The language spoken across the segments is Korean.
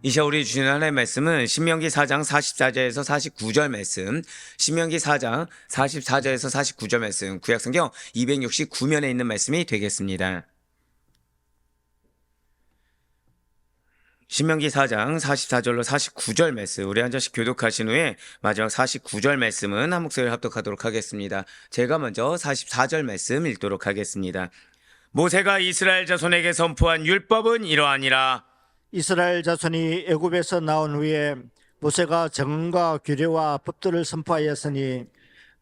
이 시간 우리 주신 하나님의 말씀은 신명기 4장 44절에서 49절 말씀, 신명기 4장 44절에서 49절 말씀, 구약성경 269면에 있는 말씀이 되겠습니다. 신명기 4장 44절로 49절 말씀, 우리 한 절씩 교독하신 후에 마지막 49절 말씀은 한 목소리를 합독하도록 하겠습니다. 제가 먼저 44절 말씀 읽도록 하겠습니다. 모세가 이스라엘 자손에게 선포한 율법은 이러하니라. 이스라엘 자손이 애굽에서 나온 후에 모세가 정언과 규례와 법도를 선포하였으니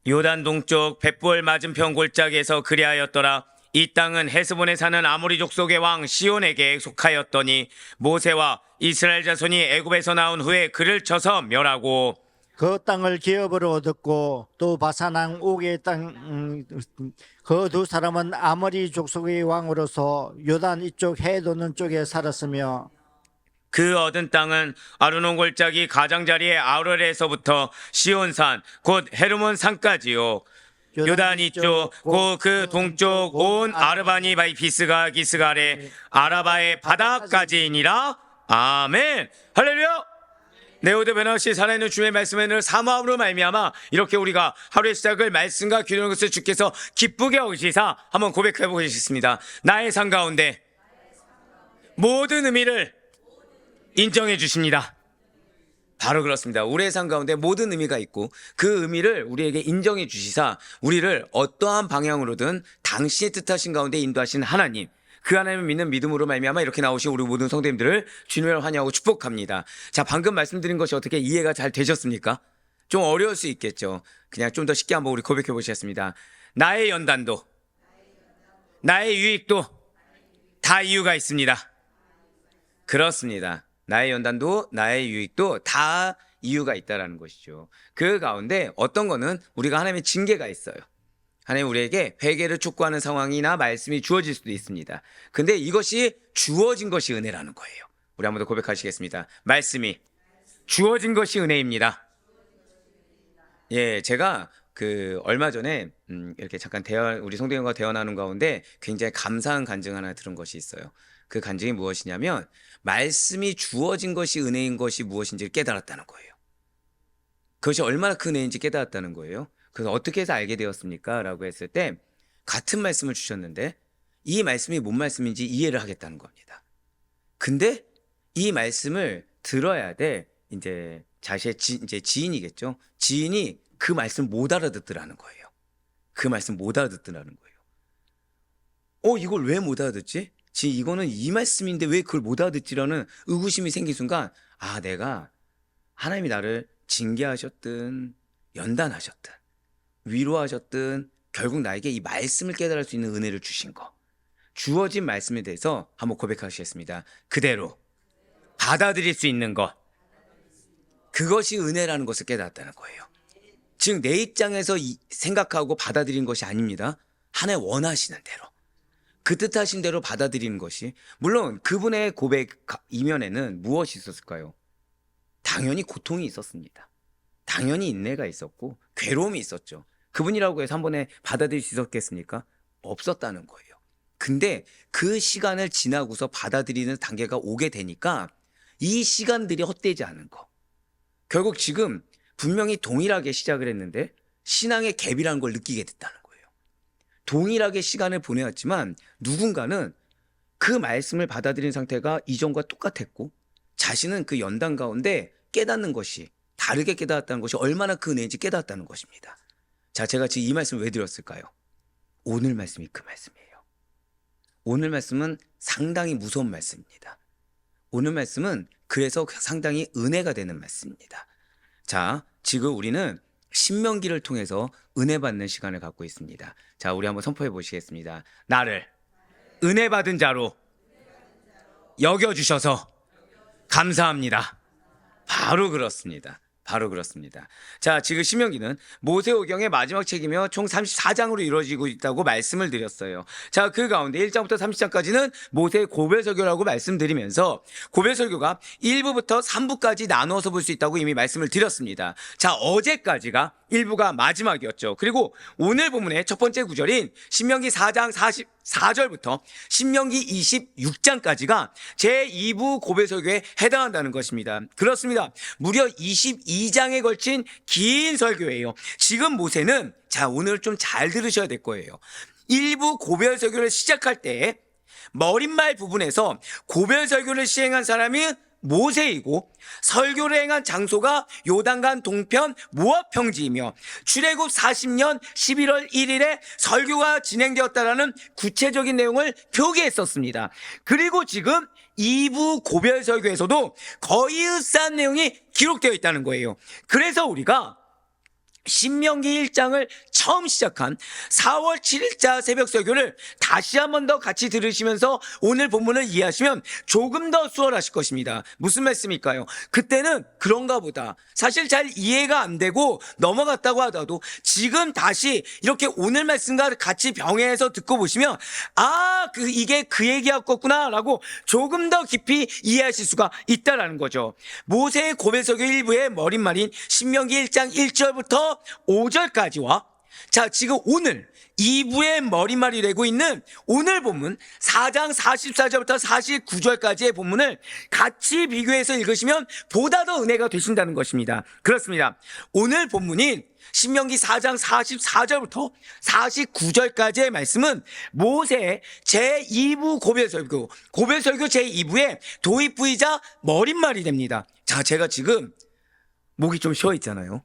요단 동쪽 벳부엘 맞은편 골짜기에서 그리하였더라. 이 땅은 헤스본에 사는 아모리 족속의 왕 시온에게 속하였더니 모세와 이스라엘 자손이 애굽에서 나온 후에 그를 쳐서 멸하고 그 땅을 기업으로 얻었고 또 바산왕 옥의 땅 그 두 사람은 아모리 족속의 왕으로서 요단 이쪽 해 도는 쪽에 살았으며 그 얻은 땅은 아르논 골짜기 가장자리의 아로엘에서부터 시온산 곧 헤르몬 산까지요. 요단 이쪽 곧 그 동쪽 온 아르바니 바이피스가 기스가레 아라바의 바다까지이니라. 아멘. 할렐루야. 네오드 베너시 살아있는 주의 말씀을 사모함으로 말미암아 이렇게 우리가 하루의 시작을 말씀과 기도하는 것을 주께서 기쁘게 여기시사 한번 고백해 보시겠습니다. 나의 삶 가운데 모든 의미를 인정해 주십니다. 바로 그렇습니다. 우리의 삶 가운데 모든 의미가 있고 그 의미를 우리에게 인정해 주시사 우리를 어떠한 방향으로든 당신의 뜻하신 가운데 인도하신 하나님, 그 하나님을 믿는 믿음으로 말미암아 이렇게 나오신 우리 모든 성도님들을 주님을 환영하고 축복합니다. 자, 방금 말씀드린 것이 어떻게 이해가 잘 되셨습니까? 좀 어려울 수 있겠죠. 그냥 좀 더 쉽게 한번 우리 고백해 보시겠습니다. 나의 연단도, 나의 유익도 다 이유가 있습니다. 그렇습니다. 나의 연단도 나의 유익도 다 이유가 있다라는 것이죠. 그 가운데 어떤 거는 우리가 하나님의 징계가 있어요. 하나님 우리에게 회개를 촉구하는 상황이나 말씀이 주어질 수도 있습니다. 근데 이것이 주어진 것이 은혜라는 거예요. 우리 한번 더 고백하시겠습니다. 말씀이 주어진 것이 은혜입니다. 예, 제가 얼마 전에 이렇게 잠깐 우리 성도님과 대화 나눈 가운데 굉장히 감사한 간증 하나 들은 것이 있어요. 그 간증이 무엇이냐면 말씀이 주어진 것이 은혜인 것이 무엇인지를 깨달았다는 거예요. 그것이 얼마나 큰 은혜인지 깨달았다는 거예요. 그래서 어떻게 해서 알게 되었습니까? 라고 했을 때 같은 말씀을 주셨는데 이 말씀이 뭔 말씀인지 이해를 하겠다는 겁니다. 근데 이 말씀을 들어야 돼. 이제 자신의 이제 지인이겠죠. 지인이 그 말씀 못 알아듣더라는 거예요. 그 말씀 못 알아듣더라는 거예요. 이걸 왜 못 알아듣지? 이거는 이 말씀인데 왜 그걸 못 알아듣지라는 의구심이 생긴 순간 내가 하나님이 나를 징계하셨든 연단하셨든 위로하셨든 결국 나에게 이 말씀을 깨달을 수 있는 은혜를 주신 거, 주어진 말씀에 대해서 한번 고백하시겠습니다. 그대로 받아들일 수 있는 것, 그것이 은혜라는 것을 깨달았다는 거예요. 즉 내 입장에서 생각하고 받아들인 것이 아닙니다. 하나님 원하시는 대로 그 뜻하신 대로 받아들이는 것이, 물론 그분의 고백 이면에는 무엇이 있었을까요? 당연히 고통이 있었습니다. 당연히 인내가 있었고 괴로움이 있었죠. 그분이라고 해서 한 번에 받아들일 수 있었겠습니까? 없었다는 거예요. 근데 그 시간을 지나고서 받아들이는 단계가 오게 되니까 이 시간들이 헛되지 않은 거. 결국 지금 분명히 동일하게 시작을 했는데 신앙의 갭이라는 걸 느끼게 됐다는 거예요. 동일하게 시간을 보내왔지만 누군가는 그 말씀을 받아들인 상태가 이전과 똑같았고 자신은 그 연단 가운데 깨닫는 것이 다르게 깨달았다는 것이 얼마나 그 은혜인지 깨달았다는 것입니다. 자, 제가 지금 이 말씀을 왜 드렸을까요? 오늘 말씀이 그 말씀이에요. 오늘 말씀은 상당히 무서운 말씀입니다. 오늘 말씀은 그래서 상당히 은혜가 되는 말씀입니다. 자, 지금 우리는 신명기를 통해서 은혜 받는 시간을 갖고 있습니다. 자, 우리 한번 선포해 보시겠습니다. 나를 은혜 받은 자로 여겨주셔서 감사합니다. 바로 그렇습니다. 바로 그렇습니다. 자, 지금 신명기는 모세오경의 마지막 책이며 총 34장으로 이루어지고 있다고 말씀을 드렸어요. 자, 그 가운데 1장부터 30장까지는 모세의 고별설교라고 말씀드리면서 고별설교가 1부부터 3부까지 나누어서 볼 수 있다고 이미 말씀을 드렸습니다. 자, 어제까지가 1부가 마지막이었죠. 그리고 오늘 본문의 첫 번째 구절인 신명기 4장 44절부터 신명기 26장까지가 제2부 고별설교에 해당한다는 것입니다. 그렇습니다. 무려 22장에 걸친 긴 설교예요. 지금 모세는, 자, 오늘 좀 잘 들으셔야 될 거예요. 1부 고별설교를 시작할 때 머릿말 부분에서 고별설교를 시행한 사람이 모세이고 설교를 행한 장소가 요단강 동편 모압 평지이며 출애굽 40년 11월 1일에 설교가 진행되었다라는 구체적인 내용을 표기했었습니다. 그리고 지금 2부 고별 설교에서도 거의 흡사한 내용이 기록되어 있다는 거예요. 그래서 우리가 신명기 1장을 처음 시작한 4월 7일자 새벽 설교를 다시 한 번 더 같이 들으시면서 오늘 본문을 이해하시면 조금 더 수월하실 것입니다. 무슨 말씀일까요? 그때는 그런가 보다, 사실 잘 이해가 안 되고 넘어갔다고 하더라도 지금 다시 이렇게 오늘 말씀과 같이 병행해서 듣고 보시면 이게 그 얘기였겠구나 라고 조금 더 깊이 이해하실 수가 있다라는 거죠. 모세의 고별 설교 일부의 머릿말인 신명기 1장 1절부터 5절까지와 자, 지금 오늘 2부의 머릿말이 되고 있는 오늘 본문 4장 44절부터 49절까지의 본문을 같이 비교해서 읽으시면 보다 더 은혜가 되신다는 것입니다. 그렇습니다. 오늘 본문인 신명기 4장 44절부터 49절까지의 말씀은 모세의 제2부 고별설교 제2부의 도입부이자 머릿말이 됩니다. 자, 제가 지금 목이 좀 쉬어 있잖아요.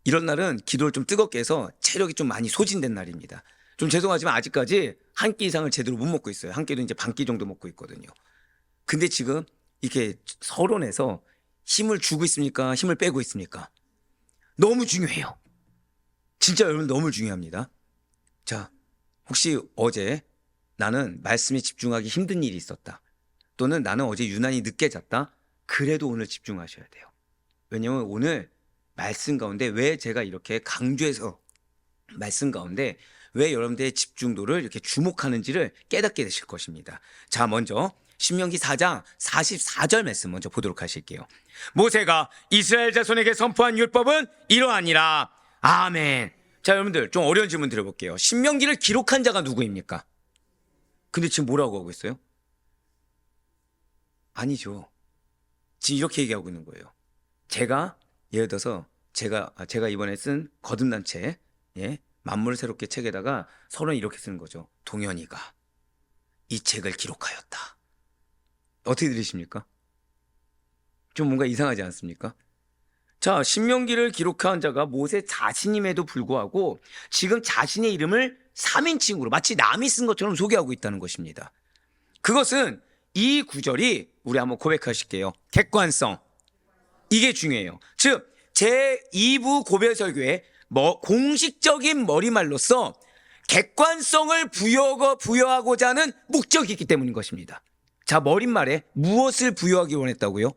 이런 날은 기도를 좀 뜨겁게 해서 체력이 좀 많이 소진된 날입니다. 좀 죄송하지만 아직까지 한 끼 이상을 제대로 못 먹고 있어요. 한 끼도 이제 반 끼 정도 먹고 있거든요. 근데 지금 이렇게 서론에서 힘을 주고 있습니까? 힘을 빼고 있습니까? 너무 중요해요. 진짜 여러분 너무 중요합니다. 자, 혹시 어제 나는 말씀에 집중하기 힘든 일이 있었다, 또는 나는 어제 유난히 늦게 잤다, 그래도 오늘 집중하셔야 돼요. 왜냐면 오늘 말씀 가운데 왜 제가 이렇게 강조해서 말씀 가운데 왜 여러분들의 집중도를 이렇게 주목하는지를 깨닫게 되실 것입니다. 자, 먼저 신명기 4장 44절 말씀 먼저 보도록 하실게요. 모세가 이스라엘 자손에게 선포한 율법은 이러하니라. 아멘. 자, 여러분들 좀 어려운 질문 드려볼게요. 신명기를 기록한 자가 누구입니까? 근데 지금 뭐라고 하고 있어요? 아니죠. 지금 이렇게 얘기하고 있는 거예요. 제가 예를 들어서 제가 이번에 쓴 거듭난 책, 만물을 새롭게 책에다가 서론 이렇게 쓰는 거죠. 동현이가 이 책을 기록하였다. 어떻게 들으십니까? 좀 뭔가 이상하지 않습니까? 자, 신명기를 기록한 자가 모세 자신임에도 불구하고 지금 자신의 이름을 3인칭으로 마치 남이 쓴 것처럼 소개하고 있다는 것입니다. 그것은 이 구절이, 우리 한번 고백하실게요. 객관성. 이게 중요해요. 즉 제2부 고별설교의 공식적인 머릿말로서 객관성을 부여하고자 하는 목적이 있기 때문인 것입니다. 자, 머릿말에 무엇을 부여하기 원했다고요?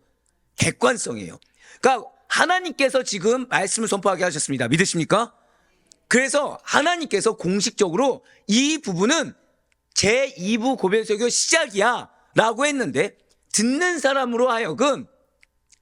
객관성이에요. 그러니까 하나님께서 지금 말씀을 선포하게 하셨습니다. 믿으십니까? 그래서 하나님께서 공식적으로 이 부분은 제2부 고별설교 시작이야 라고 했는데, 듣는 사람으로 하여금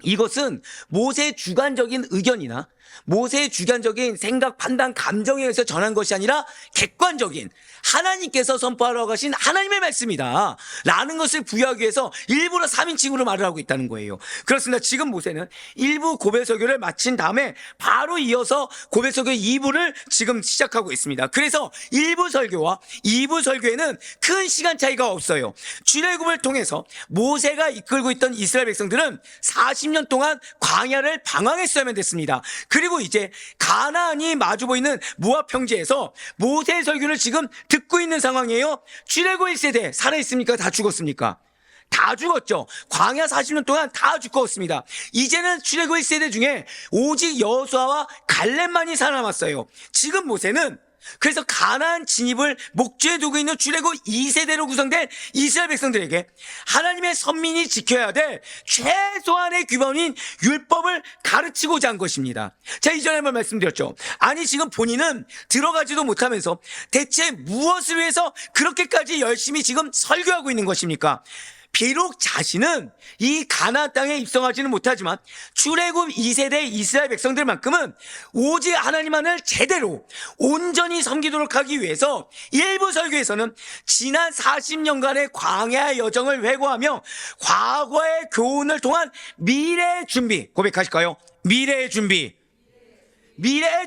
이것은 모세의 주관적인 의견이나 모세의 주관적인 생각, 판단, 감정에 의해서 전한 것이 아니라 객관적인 하나님께서 선포하라고 하신 하나님의 말씀이다 라는 것을 부여하기 위해서 일부러 3인칭으로 말을 하고 있다는 거예요. 그렇습니다. 지금 모세는 1부 고별설교를 마친 다음에 바로 이어서 고별설교 2부를 지금 시작하고 있습니다. 그래서 1부 설교와 2부 설교에는 큰 시간 차이가 없어요. 출애굽을 통해서 모세가 이끌고 있던 이스라엘 백성들은 40년 동안 광야를 방황했어야만 됐습니다. 그리고 이제 가나안이 마주 보이는 모압 평지에서 모세의 설교를 지금 듣고 있는 상황이에요. 출애굽 1세대 살아있습니까? 다 죽었습니까? 다 죽었죠. 광야 40년 동안 다 죽었습니다. 이제는 출애굽 1세대 중에 오직 여호수아와 갈렙만이 살아남았어요. 지금 모세는 그래서 가나안 진입을 목전에 두고 있는 출애굽 2세대로 구성된 이스라엘 백성들에게 하나님의 선민이 지켜야 될 최소한의 규범인 율법을 가르치고자 한 것입니다. 제가 이전에 한번 말씀드렸죠. 아니 지금 본인은 들어가지도 못하면서 대체 무엇을 위해서 그렇게까지 열심히 지금 설교하고 있는 것입니까? 비록 자신은 이 가나안 땅에 입성하지는 못하지만 출애굽 2세대 이스라엘 백성들만큼은 오직 하나님만을 제대로 온전히 섬기도록 하기 위해서 일부 설교에서는 지난 40년간의 광야의 여정을 회고하며 과거의 교훈을 통한 미래의 준비, 고백하실까요? 미래의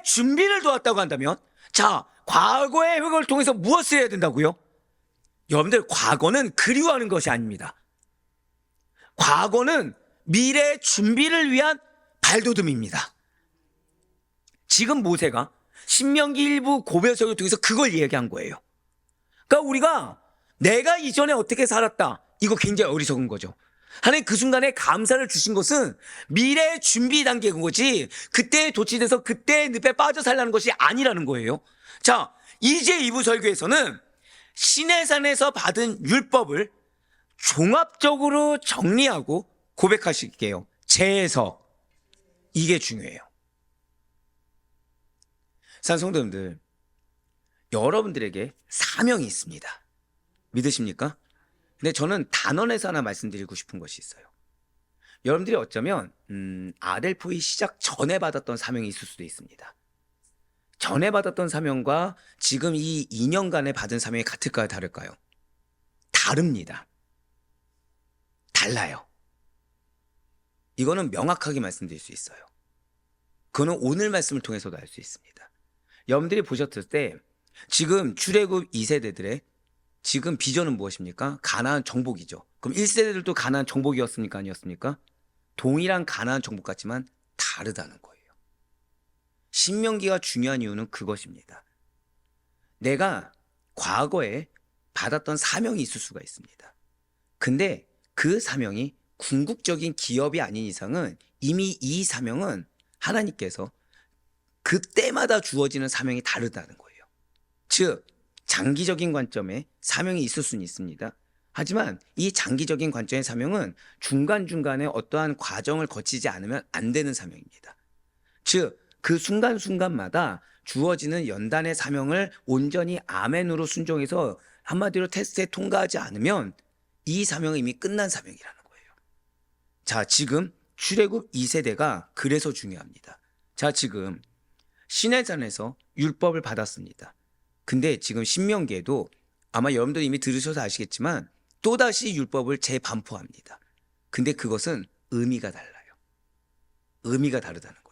준비를 도왔다고 한다면, 자, 과거의 회고를 통해서 무엇을 해야 된다고요? 여러분들, 과거는 그리워하는 것이 아닙니다. 과거는 미래의 준비를 위한 발돋움입니다. 지금 모세가 신명기 일부 고별설을 통해서 그걸 이야기한 거예요. 그러니까 우리가 내가 이전에 어떻게 살았다, 이거 굉장히 어리석은 거죠. 하나님 그 순간에 감사를 주신 것은 미래의 준비 단계인 거지 그때에 도취돼서 그때의 늪에 빠져 살라는 것이 아니라는 거예요. 자, 이제 2부 설교에서는 시내산에서 받은 율법을 종합적으로 정리하고 고백하실게요. 재해석, 이게 중요해요. 산성도님들, 여러분들에게 사명이 있습니다. 믿으십니까? 근데 저는 단원에서 하나 말씀드리고 싶은 것이 있어요. 여러분들이 어쩌면 아델포이 시작 전에 받았던 사명이 있을 수도 있습니다. 전에 받았던 사명과 지금 이 2년간에 받은 사명이 같을까요, 다를까요? 다릅니다. 달라요. 이거는 명확하게 말씀드릴 수 있어요. 그거는 오늘 말씀을 통해서도 알 수 있습니다. 여러분들이 보셨을 때 지금 출애굽 2세대들의 지금 비전은 무엇입니까? 가나안 정복이죠. 그럼 1세대들도 가나안 정복이었습니까? 아니었습니까? 동일한 가나안 정복 같지만 다르다는 거예요. 신명기가 중요한 이유는 그것입니다. 내가 과거에 받았던 사명이 있을 수가 있습니다. 근데 그 사명이 궁극적인 기업이 아닌 이상은 이미 이 사명은 하나님께서 그때마다 주어지는 사명이 다르다는 거예요. 즉 장기적인 관점에 사명이 있을 수는 있습니다. 하지만 이 장기적인 관점의 사명은 중간중간에 어떠한 과정을 거치지 않으면 안 되는 사명입니다. 즉 그 순간순간마다 주어지는 연단의 사명을 온전히 아멘으로 순종해서 한마디로 테스트에 통과하지 않으면 이 사명은 이미 끝난 사명이라는 거예요. 자, 지금 출애굽 2세대가 그래서 중요합니다. 자, 지금 시내산에서 율법을 받았습니다. 근데 지금 신명기에도 아마 여러분들 이미 들으셔서 아시겠지만 또다시 율법을 재반포합니다. 근데 그것은 의미가 달라요. 의미가 다르다는 거예요.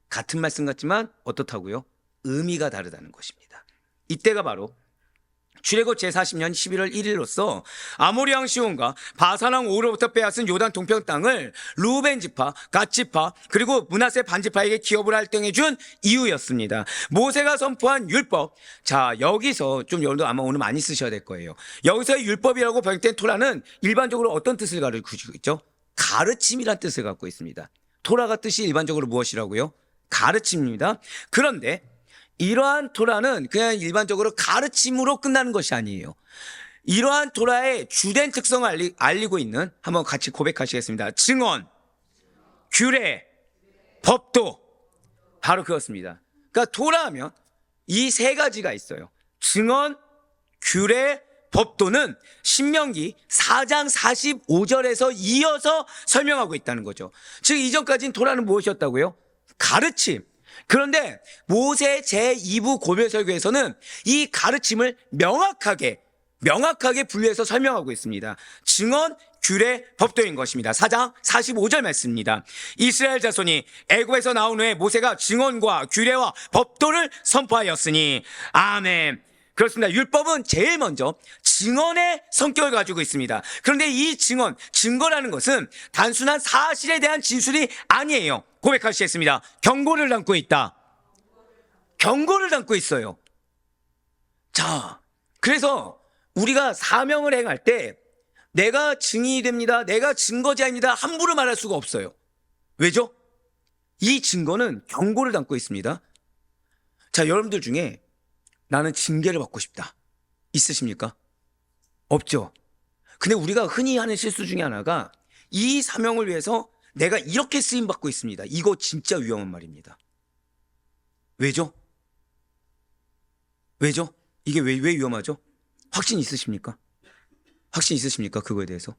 같은 말씀 같지만 어떻다고요? 의미가 다르다는 것입니다. 이때가 바로 출애굽 제40년 11월 1일로서 아모리 왕 시온과 바산 왕 오로부터 빼앗은 요단 동편 땅을 루벤 지파, 갓 지파, 그리고 므낫세 반 지파에게 기업을 할당해 준 이유였습니다. 모세가 선포한 율법. 자, 여기서 좀 여러분들 아마 오늘 많이 쓰셔야 될 거예요. 여기서 율법이라고 번역된 토라는 일반적으로 어떤 뜻을 가르치고 있죠? 가르침이란 뜻을 갖고 있습니다. 토라가 뜻이 일반적으로 무엇이라고요? 가르침입니다. 그런데 이러한 토라는 그냥 일반적으로 가르침으로 끝나는 것이 아니에요. 이러한 토라의 주된 특성을 알리고 있는, 한번 같이 고백하시겠습니다. 증언, 규례, 법도, 바로 그렇습니다. 그러니까 토라 하면 이 세 가지가 있어요. 증언, 규례, 법도는 신명기 4장 45절에서 이어서 설명하고 있다는 거죠. 즉 이전까지는 토라는 무엇이었다고요? 가르침. 그런데 모세 제2부 고별설교에서는 이 가르침을 명확하게 분류해서 설명하고 있습니다. 증언, 규례, 법도인 것입니다. 4장 45절 말씀입니다. 이스라엘 자손이 애굽에서 나온 후에 모세가 증언과 규례와 법도를 선포하였으니. 아멘. 그렇습니다. 율법은 제일 먼저 증언의 성격을 가지고 있습니다. 그런데 이 증거라는 것은 단순한 사실에 대한 진술이 아니에요. 고백하시겠습니다. 경고를 담고 있다. 경고를 담고 있어요. 자, 그래서 우리가 사명을 행할 때 내가 증인이 됩니다, 내가 증거자입니다 함부로 말할 수가 없어요. 왜죠? 이 증거는 경고를 담고 있습니다. 자, 여러분들 중에 나는 징계를 받고 싶다. 있으십니까? 없죠. 근데 우리가 흔히 하는 실수 중에 하나가 이 사명을 위해서 내가 이렇게 쓰임받고 있습니다. 이거 진짜 위험한 말입니다. 왜죠? 왜죠? 이게 왜 위험하죠? 확신 있으십니까? 확신 있으십니까? 그거에 대해서.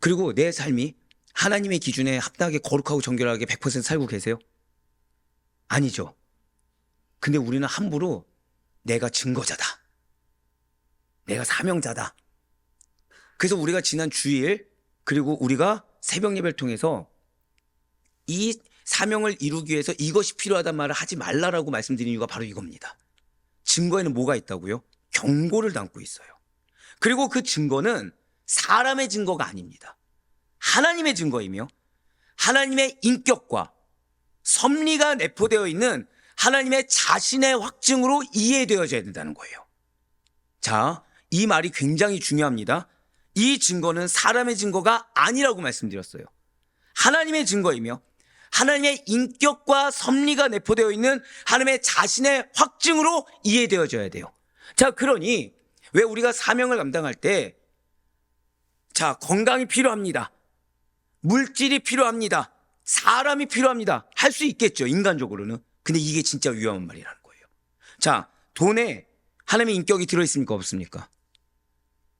그리고 내 삶이 하나님의 기준에 합당하게 거룩하고 정결하게 100% 살고 계세요? 아니죠. 근데 우리는 함부로 내가 증거자다. 내가 사명자다. 그래서 우리가 지난 주일 그리고 우리가 새벽 예배를 통해서 이 사명을 이루기 위해서 이것이 필요하단 말을 하지 말라라고 말씀드린 이유가 바로 이겁니다. 증거에는 뭐가 있다고요? 경고를 담고 있어요. 그리고 그 증거는 사람의 증거가 아닙니다. 하나님의 증거이며 하나님의 인격과 섭리가 내포되어 있는 하나님의 자신의 확증으로 이해되어져야 된다는 거예요. 자, 이 말이 굉장히 중요합니다. 이 증거는 사람의 증거가 아니라고 말씀드렸어요. 하나님의 증거이며 하나님의 인격과 섭리가 내포되어 있는 하나님의 자신의 확증으로 이해되어져야 돼요. 자, 그러니 왜 우리가 사명을 감당할 때 자, 건강이 필요합니다. 물질이 필요합니다. 사람이 필요합니다. 할 수 있겠죠, 인간적으로는. 근데 이게 진짜 위험한 말이라는 거예요. 자, 돈에 하나님의 인격이 들어있습니까? 없습니까?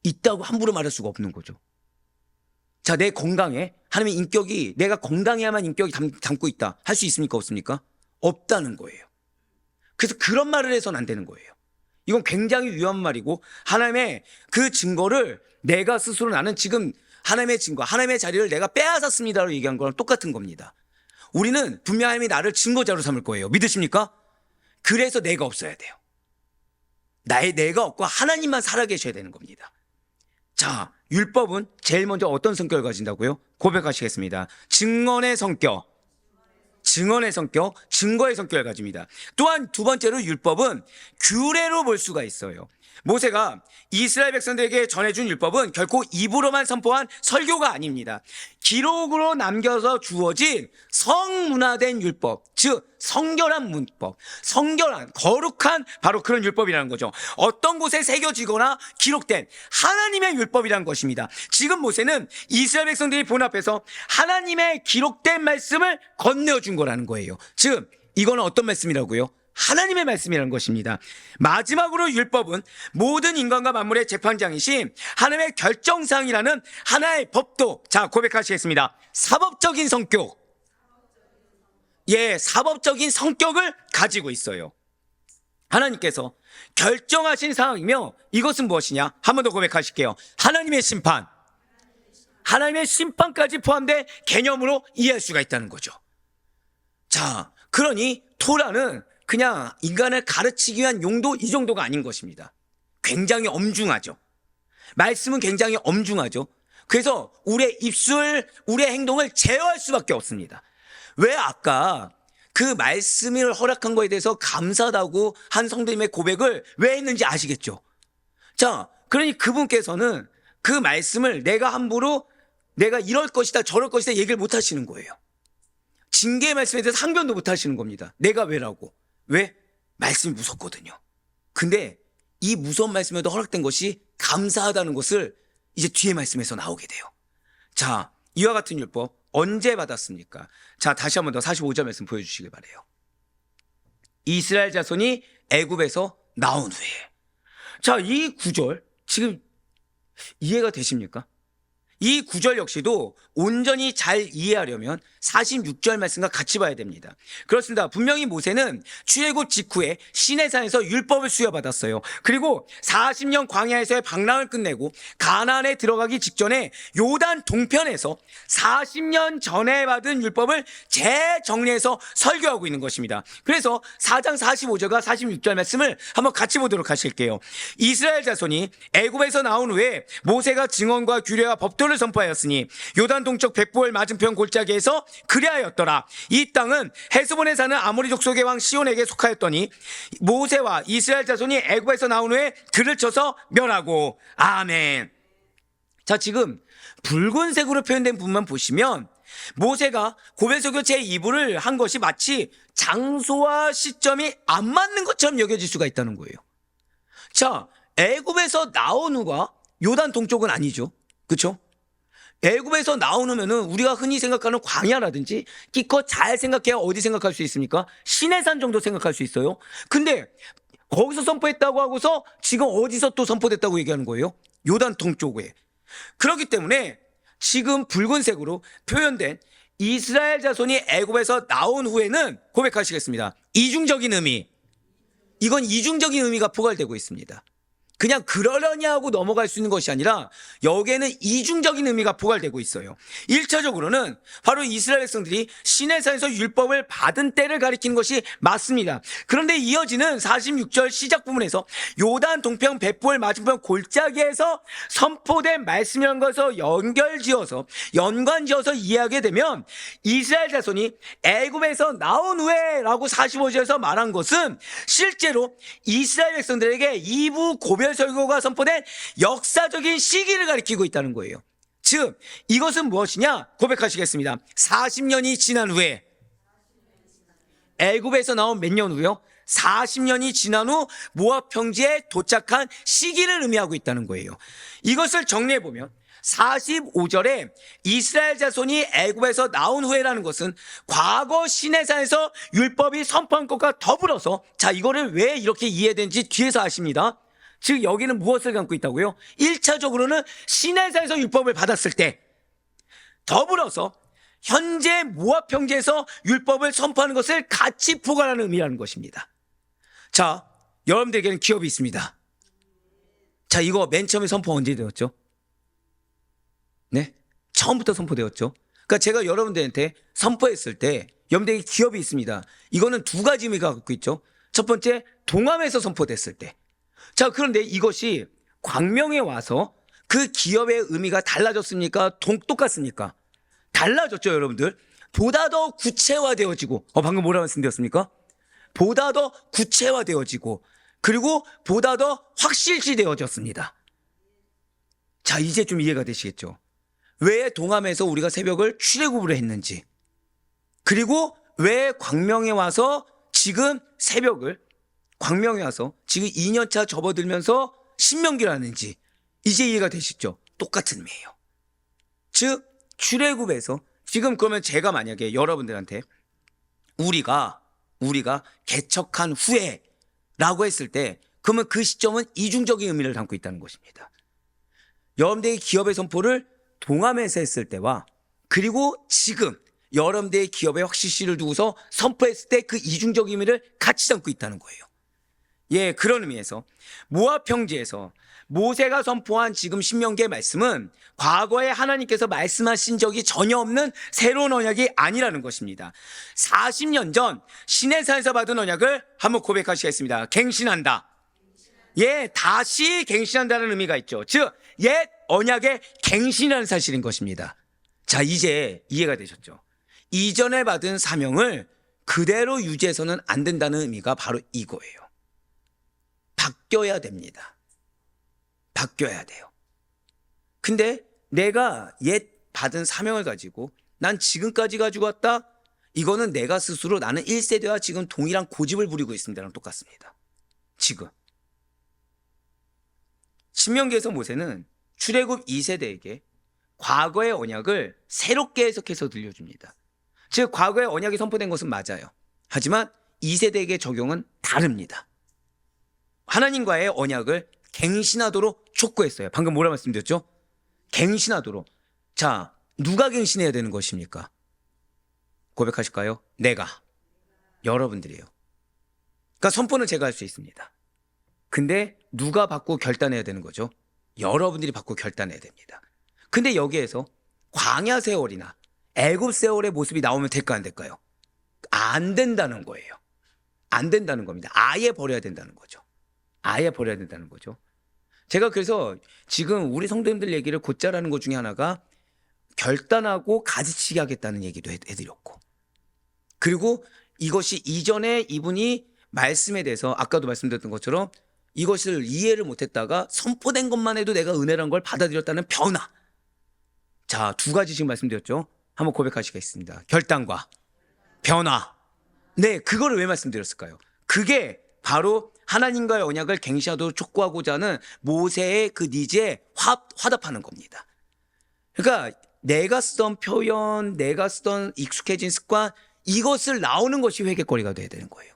있다고 함부로 말할 수가 없는 거죠. 자, 내 건강에 하나님의 인격이, 내가 건강해야만 인격이 담고 있다. 할 수 있습니까? 없습니까? 없다는 거예요. 그래서 그런 말을 해서는 안 되는 거예요. 이건 굉장히 위험한 말이고, 하나님의 그 증거를 내가 스스로 나는 지금 하나님의 증거, 하나님의 자리를 내가 빼앗았습니다라고 얘기한 거랑 똑같은 겁니다. 우리는 분명 하나님이 나를 증거자로 삼을 거예요. 믿으십니까? 그래서 내가 없어야 돼요. 내가 없고 하나님만 살아계셔야 되는 겁니다. 자, 율법은 제일 먼저 어떤 성격을 가진다고요? 고백하시겠습니다. 증언의 성격, 증거의 성격을 가집니다. 또한 두 번째로 율법은 규례로 볼 수가 있어요. 모세가 이스라엘 백성들에게 전해준 율법은 결코 입으로만 선포한 설교가 아닙니다. 기록으로 남겨서 주어진 성문화된 율법, 즉 성결한 문법, 성결한 거룩한 바로 그런 율법이라는 거죠. 어떤 곳에 새겨지거나 기록된 하나님의 율법이라는 것입니다. 지금 모세는 이스라엘 백성들이 본 앞에서 하나님의 기록된 말씀을 건네준 거라는 거예요. 즉 이거는 어떤 말씀이라고요? 하나님의 말씀이라는 것입니다. 마지막으로 율법은 모든 인간과 만물의 재판장이신 하나님의 결정사항이라는 하나의 법도, 자, 고백하시겠습니다. 사법적인 성격, 사법적인 성격을 가지고 있어요. 하나님께서 결정하신 사항이며 이것은 무엇이냐? 한 번 더 고백하실게요. 하나님의 심판, 하나님의 심판까지 포함된 개념으로 이해할 수가 있다는 거죠. 자, 그러니 토라는 그냥 인간을 가르치기 위한 용도, 이 정도가 아닌 것입니다. 굉장히 엄중하죠. 말씀은 굉장히 엄중하죠. 그래서 우리의 입술, 우리의 행동을 제어할 수밖에 없습니다. 왜 아까 그 말씀을 허락한 거에 대해서 감사하다고 한 성도님의 고백을 왜 했는지 아시겠죠? 자, 그러니 그분께서는 그 말씀을 내가 함부로 내가 이럴 것이다 저럴 것이다 얘기를 못 하시는 거예요. 징계의 말씀에 대해서 항변도 못 하시는 겁니다. 내가 왜라고. 왜? 말씀이 무섭거든요. 근데 이 무서운 말씀에도 허락된 것이 감사하다는 것을 이제 뒤에 말씀에서 나오게 돼요. 자, 이와 같은 율법 언제 받았습니까? 자, 다시 한 번 더 45절 말씀 보여주시길 바라요. 이스라엘 자손이 애굽에서 나온 후에. 자, 이 구절 지금 이해가 되십니까? 이 구절 역시도 온전히 잘 이해하려면 46절 말씀과 같이 봐야 됩니다. 그렇습니다. 분명히 모세는 출애굽 직후에 시내산에서 율법을 수여받았어요. 그리고 40년 광야에서의 방랑을 끝내고 가나안에 들어가기 직전에 요단 동편에서 40년 전에 받은 율법을 재정리해서 설교하고 있는 것입니다. 그래서 4장 45절과 46절 말씀을 한번 같이 보도록 하실게요. 이스라엘 자손이 애굽에서 나온 후에 모세가 증언과 규례와 법도를 선포하였으니 요단 동쪽 백보엘 맞은편 골짜기에서 그리하였더라. 이 땅은 헤스본에 사는 아모리 족속의 왕 시온에게 속하였더니 모세와 이스라엘 자손이 애굽에서 나온 후에 들을 쳐서 멸하고. 아멘. 자, 지금 붉은색으로 표현된 부분만 보시면 모세가 고별설교 제2부를 한 것이 마치 장소와 시점이 안 맞는 것처럼 여겨질 수가 있다는 거예요. 자, 애굽에서 나온 후가 요단 동쪽은 아니죠. 그렇죠? 애굽에서 나온 후면은 우리가 흔히 생각하는 광야라든지 기껏 잘 생각해야 어디 생각할 수 있습니까? 시내산 정도 생각할 수 있어요. 근데 거기서 선포했다고 하고서 지금 어디서 또 선포됐다고 얘기하는 거예요? 요단 동쪽에. 그렇기 때문에 지금 붉은색으로 표현된 이스라엘 자손이 애굽에서 나온 후에는 고백하시겠습니다. 이중적인 의미. 이건 이중적인 의미가 포괄되고 있습니다. 그냥 그러려니 하고 넘어갈 수 있는 것이 아니라 여기에는 이중적인 의미가 포괄되고 있어요. 1차적으로는 바로 이스라엘 백성들이 시내산에서 율법을 받은 때를 가리키는 것이 맞습니다. 그런데 이어지는 46절 시작 부분에서 요단 동편 벳부엘 맞은편 골짜기에서 선포된 말씀이라는 것을 연관지어서 이해하게 되면 이스라엘 자손이 애굽에서 나온 후에 라고 45절에서 말한 것은 실제로 이스라엘 백성들에게 이부 고별설교가 선포된 역사적인 시기를 가리키고 있다는 거예요. 즉 이것은 무엇이냐 고백하시겠습니다. 40년이 지난 후에, 애굽에서 나온 몇 년 후요? 40년이 지난 후 모압 평지에 도착한 시기를 의미하고 있다는 거예요. 이것을 정리해 보면 45절에 이스라엘 자손이 애굽에서 나온 후에라는 것은 과거 시내산에서 율법이 선포한 것과 더불어서, 자, 이거를 왜 이렇게 이해되는지 뒤에서 아십니다. 즉 여기는 무엇을 담고 있다고요? 1차적으로는 시내산에서 율법을 받았을 때, 더불어서 현재 모압 평지에서 율법을 선포하는 것을 같이 포괄하는 의미라는 것입니다. 자, 여러분들에게는 기업이 있습니다. 자, 이거 맨 처음에 선포 언제 되었죠? 네? 처음부터 선포되었죠. 그러니까 제가 여러분들한테 선포했을 때 여러분들에게 기업이 있습니다. 이거는 두 가지 의미가 갖고 있죠. 첫 번째, 동함에서 선포됐을 때. 자, 그런데 이것이 광명에 와서 그 기업의 의미가 달라졌습니까? 똑같습니까? 달라졌죠, 여러분들. 보다 더 구체화되어지고, 방금 뭐라고 말씀드렸습니까? 보다 더 구체화되어지고, 그리고 보다 더 확실시되어졌습니다. 자, 이제 좀 이해가 되시겠죠? 왜 동함에서 우리가 새벽을 출애굽으로 했는지, 그리고 왜 광명에 와서 지금 새벽을, 광명에 와서 지금 2년차 접어들면서 신명기를 하는지 이제 이해가 되시죠? 똑같은 의미예요. 즉 출애굽에서 지금, 그러면 제가 만약에 여러분들한테 우리가 개척한 후에 라고 했을 때, 그러면 그 시점은 이중적인 의미를 담고 있다는 것입니다. 여러분들의 기업의 선포를 동함에서 했을 때와, 그리고 지금 여러분들의 기업에 확실시를 두고서 선포했을 때 그 이중적 의미를 같이 담고 있다는 거예요. 예, 그런 의미에서 모압 평지에서 모세가 선포한 지금 신명기의 말씀은 과거에 하나님께서 말씀하신 적이 전혀 없는 새로운 언약이 아니라는 것입니다. 40년 전 시내산에서 받은 언약을 한번 고백하시겠습니다. 갱신한다. 예, 다시 갱신한다는 의미가 있죠. 즉, 옛 언약의 갱신이라는 사실인 것입니다. 자, 이제 이해가 되셨죠? 이전에 받은 사명을 그대로 유지해서는 안 된다는 의미가 바로 이거예요. 바뀌어야 됩니다. 바뀌어야 돼요. 근데 내가 옛 받은 사명을 가지고 난 지금까지 가지고 왔다? 이거는 내가 스스로 나는 1세대와 지금 동일한 고집을 부리고 있습니다랑 똑같습니다. 지금. 신명기에서 모세는 출애굽 2세대에게 과거의 언약을 새롭게 해석해서 들려줍니다. 즉 과거의 언약이 선포된 것은 맞아요. 하지만 2세대에게 적용은 다릅니다. 하나님과의 언약을 갱신하도록 촉구했어요. 방금 뭐라 말씀드렸죠? 갱신하도록. 자, 누가 갱신해야 되는 것입니까? 고백하실까요? 내가. 여러분들이에요. 그러니까 선포는 제가 할 수 있습니다. 근데 누가 받고 결단해야 되는 거죠? 여러분들이 받고 결단해야 됩니다. 근데 여기에서 광야 세월이나 애굽 세월의 모습이 나오면 될까 안 될까요? 안 된다는 거예요. 안 된다는 겁니다. 아예 버려야 된다는 거죠. 아예 버려야 된다는 거죠. 제가 그래서 지금 우리 성도님들 얘기를 곧잘 하는 것 중에 하나가 결단하고 가지치기 하겠다는 얘기도 해드렸고, 그리고 이것이 이전에 이분이 말씀에 대해서 아까도 말씀드렸던 것처럼 이것을 이해를 못했다가 선포된 것만 해도 내가 은혜란 걸 받아들였다는 변화. 자, 두 가지 지금 말씀드렸죠. 한번 고백하시겠습니다. 결단과 변화. 네, 그거를 왜 말씀드렸을까요? 그게 바로 하나님과의 언약을 갱신하도록 촉구하고자 하는 모세의 그 니즈에 화답하는 겁니다. 그러니까 내가 쓰던 표현, 내가 쓰던 익숙해진 습관, 이것을 나오는 것이 회개거리가 돼야 되는 거예요.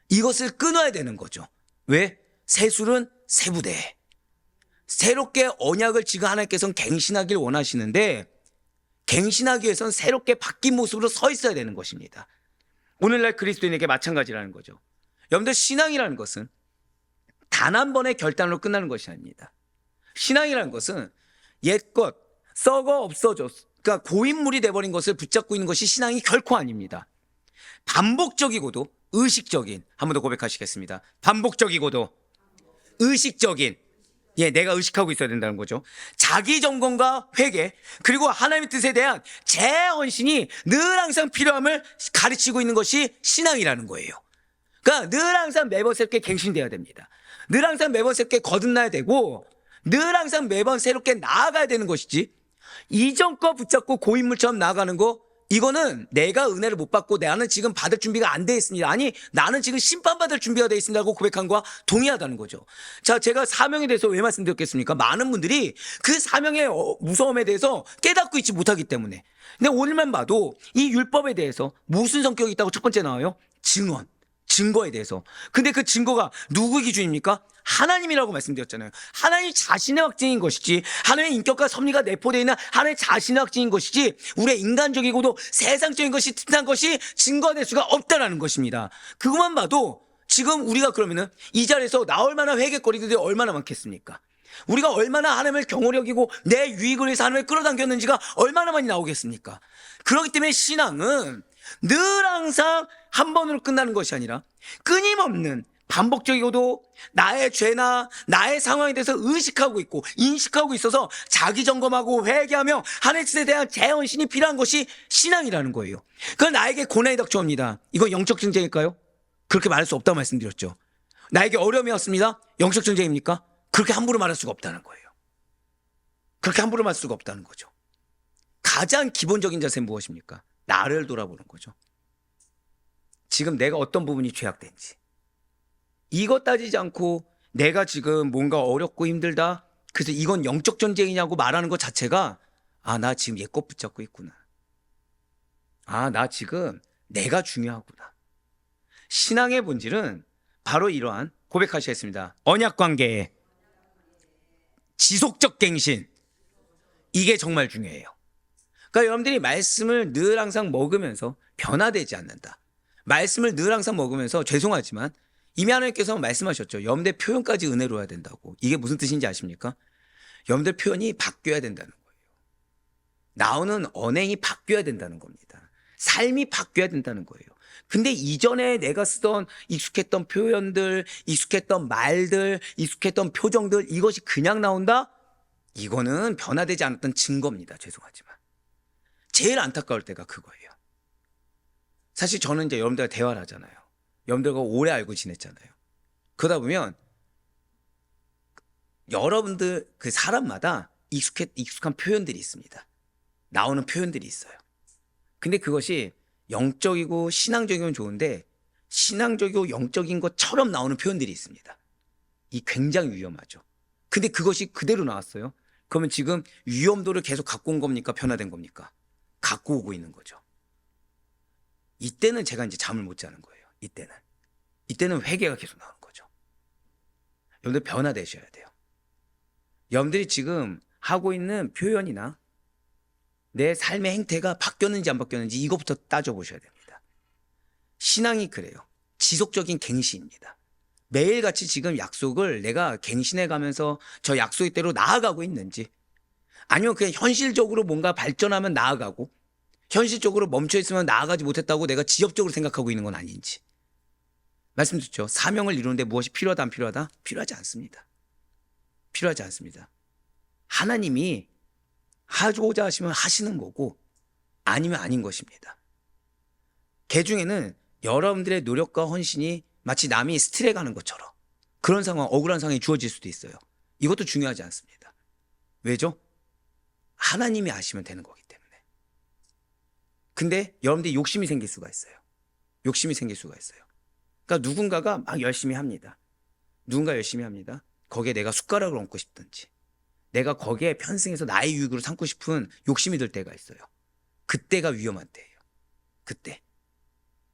이것을 끊어야 되는 거죠. 왜? 새술은 새부대. 새롭게 언약을 지금 하나님께서는 갱신하길 원하시는데 갱신하기 위해서는 새롭게 바뀐 모습으로 서 있어야 되는 것입니다. 오늘날 그리스도인에게 마찬가지라는 거죠. 여러분들, 신앙이라는 것은 단 한 번의 결단으로 끝나는 것이 아닙니다. 신앙이라는 것은 옛것, 썩어 없어져, 그러니까 고인물이 돼버린 것을 붙잡고 있는 것이 신앙이 결코 아닙니다. 반복적이고도 의식적인, 한 번 더 고백하시겠습니다. 반복적이고도 의식적인, 내가 의식하고 있어야 된다는 거죠. 자기 점검과 회개, 그리고 하나님의 뜻에 대한 재헌신이 늘 항상 필요함을 가르치고 있는 것이 신앙이라는 거예요. 그러니까 늘 항상 매번 새롭게 갱신돼야 됩니다. 늘 항상 매번 새롭게 거듭나야 되고 늘 항상 매번 새롭게 나아가야 되는 것이지, 이전 거 붙잡고 고인물처럼 나아가는 거, 이거는 내가 은혜를 못 받고 나는 지금 받을 준비가 안 돼 있습니다. 아니, 나는 지금 심판받을 준비가 돼 있습니다라고 고백한 거와 동의하다는 거죠. 자, 제가 사명에 대해서 왜 말씀드렸겠습니까? 많은 분들이 그 사명의 무서움에 대해서 깨닫고 있지 못하기 때문에. 근데 오늘만 봐도 이 율법에 대해서 무슨 성격이 있다고 첫 번째 나와요? 증거에 대해서. 근데 그 증거가 누구 기준입니까? 하나님이라고 말씀드렸잖아요. 하나님 자신의 확증인 것이지, 하나님의 인격과 섭리가 내포되어 있는 하나님 자신의 확증인 것이지, 우리의 인간적이고도 세상적인 것이 튼튼한 것이 증거될 수가 없다라는 것입니다. 그것만 봐도 지금 우리가 그러면은 이 자리에서 나올 만한 회개거리들이 얼마나 많겠습니까? 우리가 얼마나 하나님을 경홀히 여기고 내 유익을 위해서 하나님을 끌어당겼는지가 얼마나 많이 나오겠습니까? 그렇기 때문에 신앙은 늘 항상 한 번으로 끝나는 것이 아니라 끊임없는 반복적이고도 나의 죄나 나의 상황에 대해서 의식하고 있고 인식하고 있어서 자기 점검하고 회개하며 하나님의 뜻에 대한 재헌신이 필요한 것이 신앙이라는 거예요. 그건 나에게 고난이 닥쳐옵니다. 이건 영적 전쟁일까요? 그렇게 말할 수 없다고 말씀드렸죠. 나에게 어려움이 왔습니다. 영적 전쟁입니까? 그렇게 함부로 말할 수가 없다는 거예요. 그렇게 함부로 말할 수가 없다는 거죠. 가장 기본적인 자세는 무엇입니까? 나를 돌아보는 거죠. 지금 내가 어떤 부분이 죄악된지, 이것 따지지 않고 내가 지금 뭔가 어렵고 힘들다, 그래서 이건 영적 전쟁이냐고 말하는 것 자체가, 나 지금 옛것 붙잡고 있구나, 나 지금 내가 중요하구나. 신앙의 본질은 바로 이러한, 고백하시겠습니다. 언약관계의 지속적 갱신, 이게 정말 중요해요. 그러니까 여러분들이 말씀을 늘 항상 먹으면서 변화되지 않는다, 말씀을 늘 항상 먹으면서, 죄송하지만 이미 하나님께서 말씀하셨죠. 여러분들 표현까지 은혜로워야 된다고. 이게 무슨 뜻인지 아십니까? 여러분들 표현이 바뀌어야 된다는 거예요. 나오는 언행이 바뀌어야 된다는 겁니다. 삶이 바뀌어야 된다는 거예요. 근데 이전에 내가 쓰던 익숙했던 표현들, 익숙했던 말들, 익숙했던 표정들, 이것이 그냥 나온다? 이거는 변화되지 않았던 증거입니다. 죄송하지만. 제일 안타까울 때가 그거예요. 사실 저는 이제 여러분들과 대화를 하잖아요. 여러분들과 오래 알고 지냈잖아요. 그러다 보면 여러분들 그 사람마다 익숙한 표현들이 있습니다. 나오는 표현들이 있어요. 근데 그것이 영적이고 신앙적이면 좋은데 신앙적이고 영적인 것처럼 나오는 표현들이 있습니다. 이 굉장히 위험하죠. 근데 그것이 그대로 나왔어요. 그러면 지금 위험도를 계속 갖고 온 겁니까? 변화된 겁니까? 갖고 오고 있는 거죠. 이때는 제가 이제 잠을 못 자는 거예요. 이때는 회개가 계속 나오는 거죠. 여러분들 변화되셔야 돼요. 여러분들이 지금 하고 있는 표현이나 내 삶의 행태가 바뀌었는지 안 바뀌었는지 이것부터 따져보셔야 됩니다. 신앙이 그래요. 지속적인 갱신입니다. 매일같이 지금 약속을 내가 갱신해 가면서 저 약속의 대로 나아가고 있는지, 아니면 그냥 현실적으로 뭔가 발전하면 나아가고 현실적으로 멈춰 있으면 나아가지 못했다고 내가 지엽적으로 생각하고 있는 건 아닌지. 말씀드렸죠. 사명을 이루는데 무엇이 필요하다 안 필요하다? 필요하지 않습니다. 필요하지 않습니다. 하나님이 하고자 하시면 하시는 거고 아니면 아닌 것입니다. 개 중에는 여러분들의 노력과 헌신이 마치 남이 스틸해 가는 것처럼 그런 상황, 억울한 상황이 주어질 수도 있어요. 이것도 중요하지 않습니다. 왜죠? 하나님이 아시면 되는 거기 때문에. 근데 여러분들이 욕심이 생길 수가 있어요. 욕심이 생길 수가 있어요. 그러니까 누군가가 막 열심히 합니다. 누군가 열심히 합니다. 거기에 내가 숟가락을 얹고 싶든지 내가 거기에 편승해서 나의 유익으로 삼고 싶은 욕심이 들 때가 있어요. 그때가 위험한 때예요.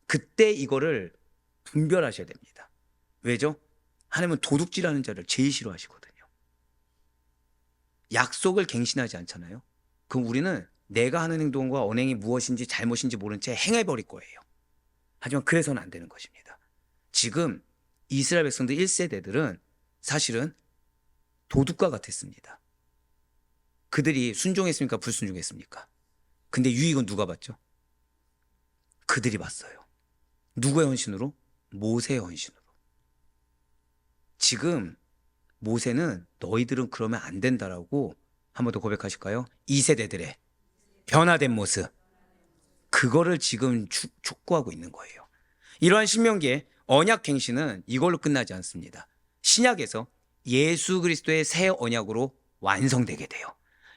그때 이거를 분별하셔야 됩니다. 왜죠? 하나님은 도둑질하는 자를 제일 싫어하시거든요. 약속을 갱신하지 않잖아요. 그럼 우리는 내가 하는 행동과 언행이 무엇인지 잘못인지 모른 채 행해버릴 거예요. 하지만 그래서는 안 되는 것입니다. 지금 이스라엘 백성들 1세대들은 사실은 도둑과 같았습니다. 그들이 순종했습니까? 불순종했습니까? 근데 유익은 누가 받죠? 그들이 받어요. 누구의 헌신으로? 모세의 헌신으로. 지금 모세는 너희들은 그러면 안 된다라고 한 번 더 고백하실까요? 2세대들의 변화된 모습, 그거를 지금 촉구하고 있는 거예요. 이러한 신명기의 언약갱신은 이걸로 끝나지 않습니다. 신약에서 예수 그리스도의 새 언약으로 완성되게 돼요.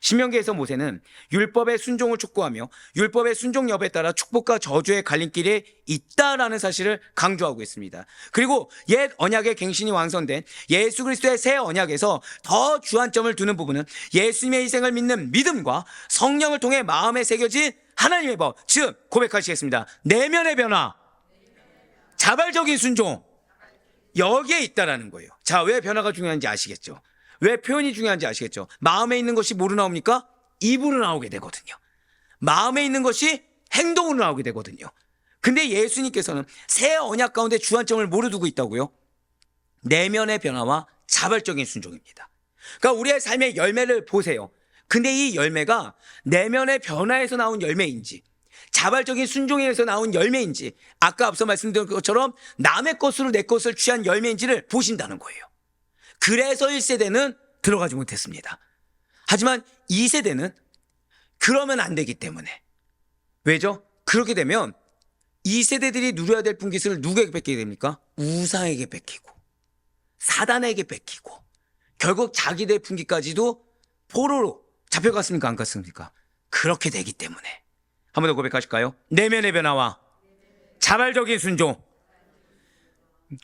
신명기에서 모세는 율법의 순종을 촉구하며 율법의 순종 여부에 따라 축복과 저주의 갈림길에 있다라는 사실을 강조하고 있습니다. 그리고 옛 언약의 갱신이 완성된 예수 그리스도의 새 언약에서 더 주안점을 두는 부분은 예수님의 희생을 믿는 믿음과 성령을 통해 마음에 새겨진 하나님의 법, 즉 고백하시겠습니다. 내면의 변화, 자발적인 순종, 여기에 있다라는 거예요. 자, 왜 변화가 중요한지 아시겠죠? 왜 표현이 중요한지 아시겠죠? 마음에 있는 것이 뭐로 나옵니까? 입으로 나오게 되거든요. 마음에 있는 것이 행동으로 나오게 되거든요. 근데 예수님께서는 새 언약 가운데 주안점을 뭐로 두고 있다고요? 내면의 변화와 자발적인 순종입니다. 그러니까 우리의 삶의 열매를 보세요. 근데 이 열매가 내면의 변화에서 나온 열매인지 자발적인 순종에서 나온 열매인지 아까 앞서 말씀드린 것처럼 남의 것으로 내 것을 취한 열매인지를 보신다는 거예요. 그래서 1세대는 들어가지 못했습니다. 하지만 2세대는 그러면 안 되기 때문에. 왜죠? 그렇게 되면 2세대들이 누려야 될 분깃을 누구에게 뺏기게 됩니까? 우상에게 뺏기고 사단에게 뺏기고 결국 자기들 분깃까지도 포로로 잡혀갔습니까? 안 갔습니까? 그렇게 되기 때문에. 한 번 더 고백하실까요? 내면의 변화와 자발적인 순종.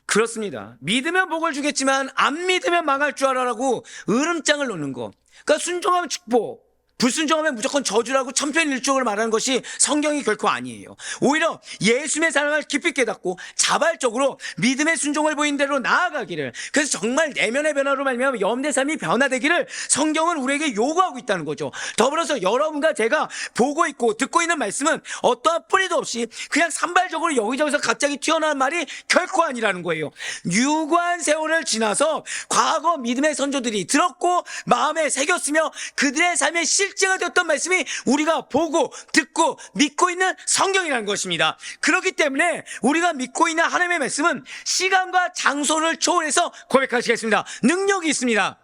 그렇습니다. 믿으면 복을 주겠지만 안 믿으면 망할 줄 알아라고 으름장을 놓는 거. 그러니까 순종하면 축복, 불순종하면 무조건 저주라고 천편일률적으로 말하는 것이 성경이 결코 아니에요. 오히려 예수님의 사랑을 깊이 깨닫고 자발적으로 믿음의 순종을 보인 대로 나아가기를, 그래서 정말 내면의 변화로 말미암아 염내 삶이 변화되기를 성경은 우리에게 요구하고 있다는 거죠. 더불어서 여러분과 제가 보고 있고 듣고 있는 말씀은 어떠한 뿌리도 없이 그냥 산발적으로 여기저기서 갑자기 튀어나온 말이 결코 아니라는 거예요. 유구한 세월을 지나서 과거 믿음의 선조들이 들었고 마음에 새겼으며 그들의 삶의 실제가 되었던 말씀이 우리가 보고 듣고 믿고 있는 성경이라는 것입니다. 그렇기 때문에 우리가 믿고 있는 하나님의 말씀은 시간과 장소를 초월해서 고백하시겠습니다. 능력이 있습니다.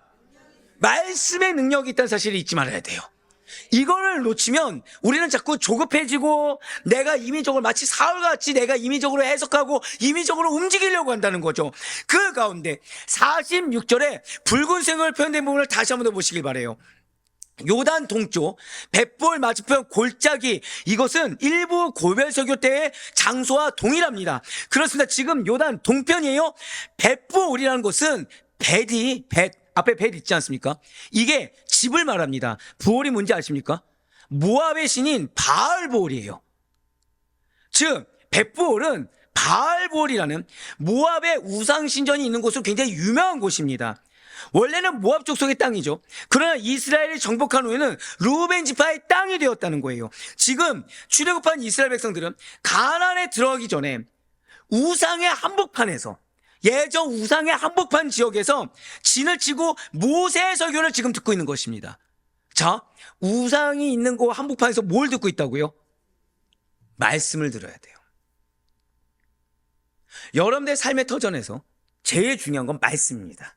말씀의 능력이 있다는 사실을 잊지 말아야 돼요. 이거를 놓치면 우리는 자꾸 조급해지고 내가 임의적으로 마치 사울같이 내가 임의적으로 해석하고 임의적으로 움직이려고 한다는 거죠. 그 가운데 46절에 붉은색으로 표현된 부분을 다시 한번 더 보시길 바라요. 요단 동쪽 벳볼 맞은편 골짜기, 이것은 일부 고별설교 때의 장소와 동일합니다. 그렇습니다. 지금 요단 동편이에요. 벳볼이라는 것은 벳 앞에 벳 있지 않습니까? 이게 집을 말합니다. 부올이 뭔지 아십니까? 모압의 신인 바알볼이에요. 즉 벳볼은 바알볼이라는 모압의 우상 신전이 있는 곳으로 굉장히 유명한 곳입니다. 원래는 모압 족속의 땅이죠. 그러나 이스라엘이 정복한 후에는 르우벤 지파의 땅이 되었다는 거예요. 지금 출애굽한 이스라엘 백성들은 가나안에 들어가기 전에 우상의 한복판에서, 예전 우상의 한복판 지역에서 진을 치고 모세의 설교를 지금 듣고 있는 것입니다. 자, 우상이 있는 곳 한복판에서 뭘 듣고 있다고요? 말씀을 들어야 돼요. 여러분들의 삶의 터전에서 제일 중요한 건 말씀입니다.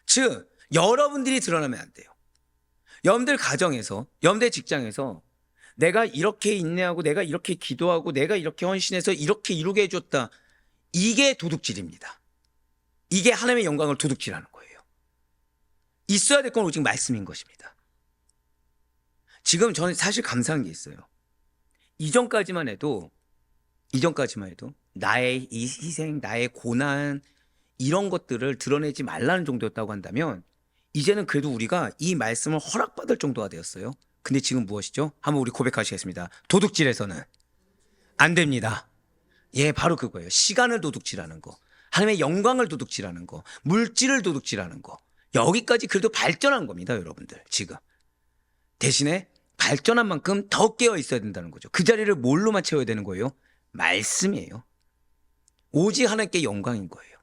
즉 여러분들이 드러나면 안 돼요. 여러분들 가정에서, 여러분들 직장에서 내가 이렇게 인내하고 내가 이렇게 기도하고 내가 이렇게 헌신해서 이렇게 이루게 해줬다, 이게 도둑질입니다. 이게 하나님의 영광을 도둑질하는 거예요. 있어야 될 건 오직 말씀인 것입니다. 지금 저는 사실 감사한 게 있어요. 이전까지만 해도 나의 이 희생, 나의 고난 이런 것들을 드러내지 말라는 정도였다고 한다면 이제는 그래도 우리가 이 말씀을 허락받을 정도가 되었어요. 근데 지금 무엇이죠? 한번 우리 고백하시겠습니다. 도둑질에서는 안 됩니다. 예, 바로 그거예요. 시간을 도둑질하는 거, 하나님의 영광을 도둑질하는 거, 물질을 도둑질하는 거. 여기까지 그래도 발전한 겁니다, 여러분들. 지금 대신에 발전한 만큼 더 깨어 있어야 된다는 거죠. 그 자리를 뭘로만 채워야 되는 거예요? 말씀이에요. 오직 하나님께 영광인 거예요.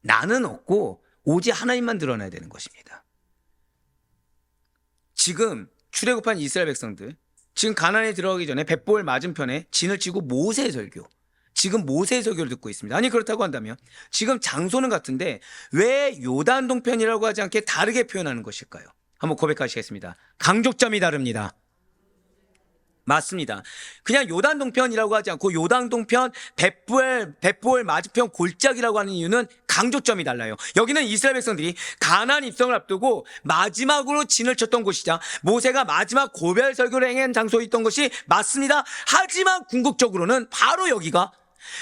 나는 없고 오직 하나님만 드러나야 되는 것입니다. 지금 출애굽한 이스라엘 백성들, 지금 가나안에 들어가기 전에 벳보엘 맞은편에 진을 치고 모세의 설교, 지금 모세의 설교를 듣고 있습니다. 아니 그렇다고 한다면 지금 장소는 같은데 왜 요단 동편이라고 하지 않게 다르게 표현하는 것일까요? 한번 고백하시겠습니다. 강조점이 다릅니다. 맞습니다. 그냥 요단 동편이라고 하지 않고 요단 동편 벳보엘 맞은편 골짜기라고 하는 이유는 강조점이 달라요. 여기는 이스라엘 백성들이 가나안 입성을 앞두고 마지막으로 진을 쳤던 곳이자 모세가 마지막 고별 설교를 행한 장소에 있던 것이 맞습니다. 하지만 궁극적으로는 바로 여기가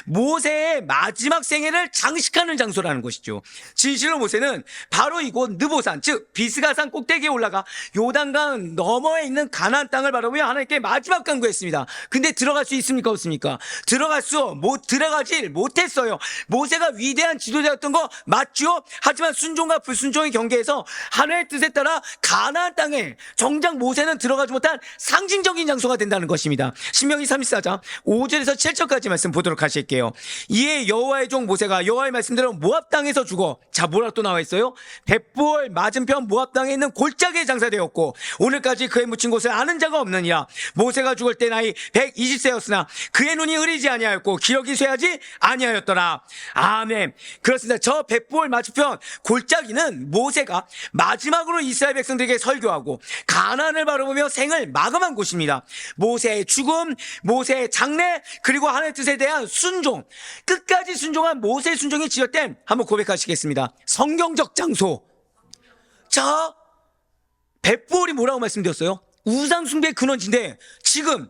모세의 마지막 생애를 장식하는 장소라는 것이죠. 진실로 모세는 바로 이곳 느보산, 즉 비스가산 꼭대기에 올라가 요단강 너머에 있는 가나안 땅을 바라보며 하나님께 마지막 간구했습니다. 근데 들어갈 수 있습니까, 없습니까? 들어가질 못했어요. 모세가 위대한 지도자였던 거 맞죠? 하지만 순종과 불순종의 경계에서 하나님의 뜻에 따라 가나안 땅에 정작 모세는 들어가지 못한 상징적인 장소가 된다는 것입니다. 신명기 34장 5절에서 7절까지 말씀 보도록 하실게요. 이에 여호와의 종 모세가 여호와의 말씀대로 모압 땅에서 죽어, 자 뭐라 또 나와 있어요? 벳보엘 맞은편 모압 땅에 있는 골짜기에 장사되었고 오늘까지 그의 묻힌 곳을 아는 자가 없느니라. 모세가 죽을 때 나이 120세였으나 그의 눈이 흐리지 아니하였고 기력이 쇠하지 아니하였더라. 아멘. 그렇습니다. 저 벳보엘 맞은편 골짜기는 모세가 마지막으로 이스라엘 백성들에게 설교하고 가나안을 바라보며 생을 마감한 곳입니다. 모세의 죽음, 모세의 장례, 그리고 하나님의 뜻에 대한 순종, 끝까지 순종한 모세의 순종이 지었된, 한번 고백하시겠습니다, 성경적 장소. 자, 벳보엘이 뭐라고 말씀드렸어요? 우상 숭배의 근원지인데 지금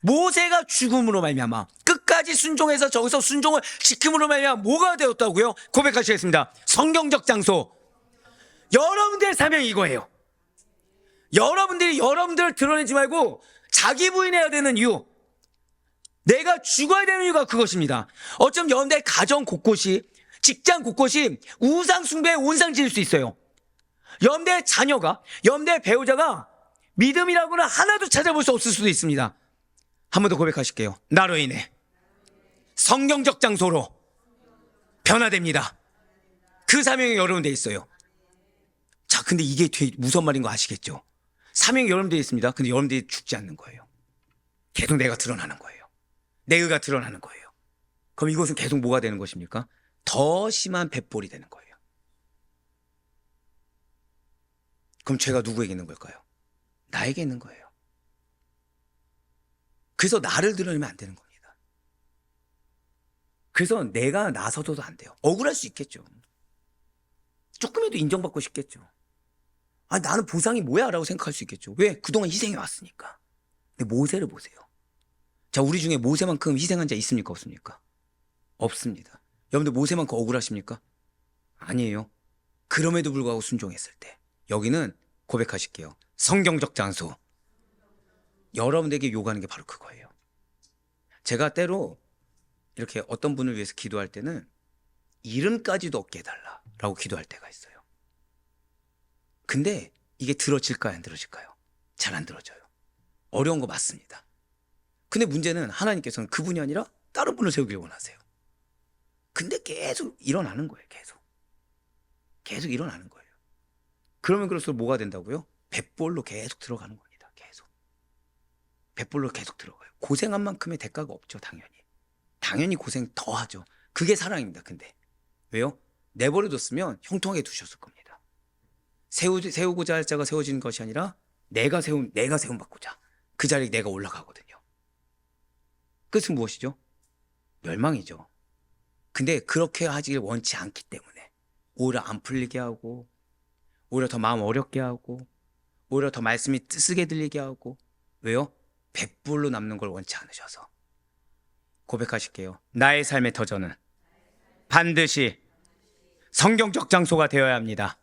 모세가 죽음으로 말미암아 끝까지 순종해서 저기서 순종을 지킴으로 말미암아 뭐가 되었다고요? 고백하시겠습니다. 성경적 장소. 여러분들의 사명이 이거예요. 여러분들이 여러분들을 드러내지 말고 자기 부인해야 되는 이유, 내가 죽어야 되는 이유가 그것입니다. 어쩜 여러분들의 가정 곳곳이, 직장 곳곳이 우상 숭배의 온상지일 수 있어요. 여러분들의 자녀가, 여러분들의 배우자가 믿음이라고는 하나도 찾아볼 수 없을 수도 있습니다. 한 번 더 고백하실게요. 나로 인해 성경적 장소로 변화됩니다. 그 사명이 여러분들에 있어요. 자, 근데 이게 되게 무서운 말인 거 아시겠죠? 사명이 여러분들에 있습니다. 근데 여러분들이 죽지 않는 거예요. 계속 내가 드러나는 거예요. 내 의가 드러나는 거예요. 그럼 이것은 계속 뭐가 되는 것입니까? 더 심한 벳볼이 되는 거예요. 그럼 죄가 누구에게 있는 걸까요? 나에게 있는 거예요. 그래서 나를 드러내면 안 되는 겁니다. 그래서 내가 나서도 안 돼요. 억울할 수 있겠죠. 조금이라도 인정받고 싶겠죠. 아, 나는 보상이 뭐야? 라고 생각할 수 있겠죠. 왜? 그동안 희생해 왔으니까. 근데 모세를 보세요. 자, 우리 중에 모세만큼 희생한 자 있습니까, 없습니까? 없습니다. 여러분들 모세만큼 억울하십니까? 아니에요. 그럼에도 불구하고 순종했을 때 여기는 고백하실게요. 성경적 장소. 여러분들에게 요구하는 게 바로 그거예요. 제가 때로 이렇게 어떤 분을 위해서 기도할 때는 이름까지도 없게 해달라라고 기도할 때가 있어요. 근데 이게 들어질까요, 안 들어질까요? 잘 안 들어져요. 어려운 거 맞습니다. 근데 문제는 하나님께서는 그분이 아니라 다른 분을 세우길 원하세요. 근데 계속 일어나는 거예요. 계속 일어나는 거예요. 그러면 그럴수록 뭐가 된다고요? 벳볼로 계속 들어가는 겁니다. 벳볼로 계속 들어가요. 고생한 만큼의 대가가 없죠. 당연히 고생 더 하죠. 그게 사랑입니다. 근데 왜요? 내버려뒀으면 형통하게 두셨을 겁니다. 세우고자 할 자가 세워지는 것이 아니라 내가 세움 받고자 그 자리에 내가 올라가거든요. 끝은 무엇이죠? 멸망이죠. 근데 그렇게 하길 원치 않기 때문에 오히려 안 풀리게 하고, 오히려 더 마음 어렵게 하고, 오히려 더 말씀이 쓰게 들리게 하고. 왜요? 백불로 남는 걸 원치 않으셔서 고백하실게요. 나의 삶의 터전은 반드시 성경적 장소가 되어야 합니다.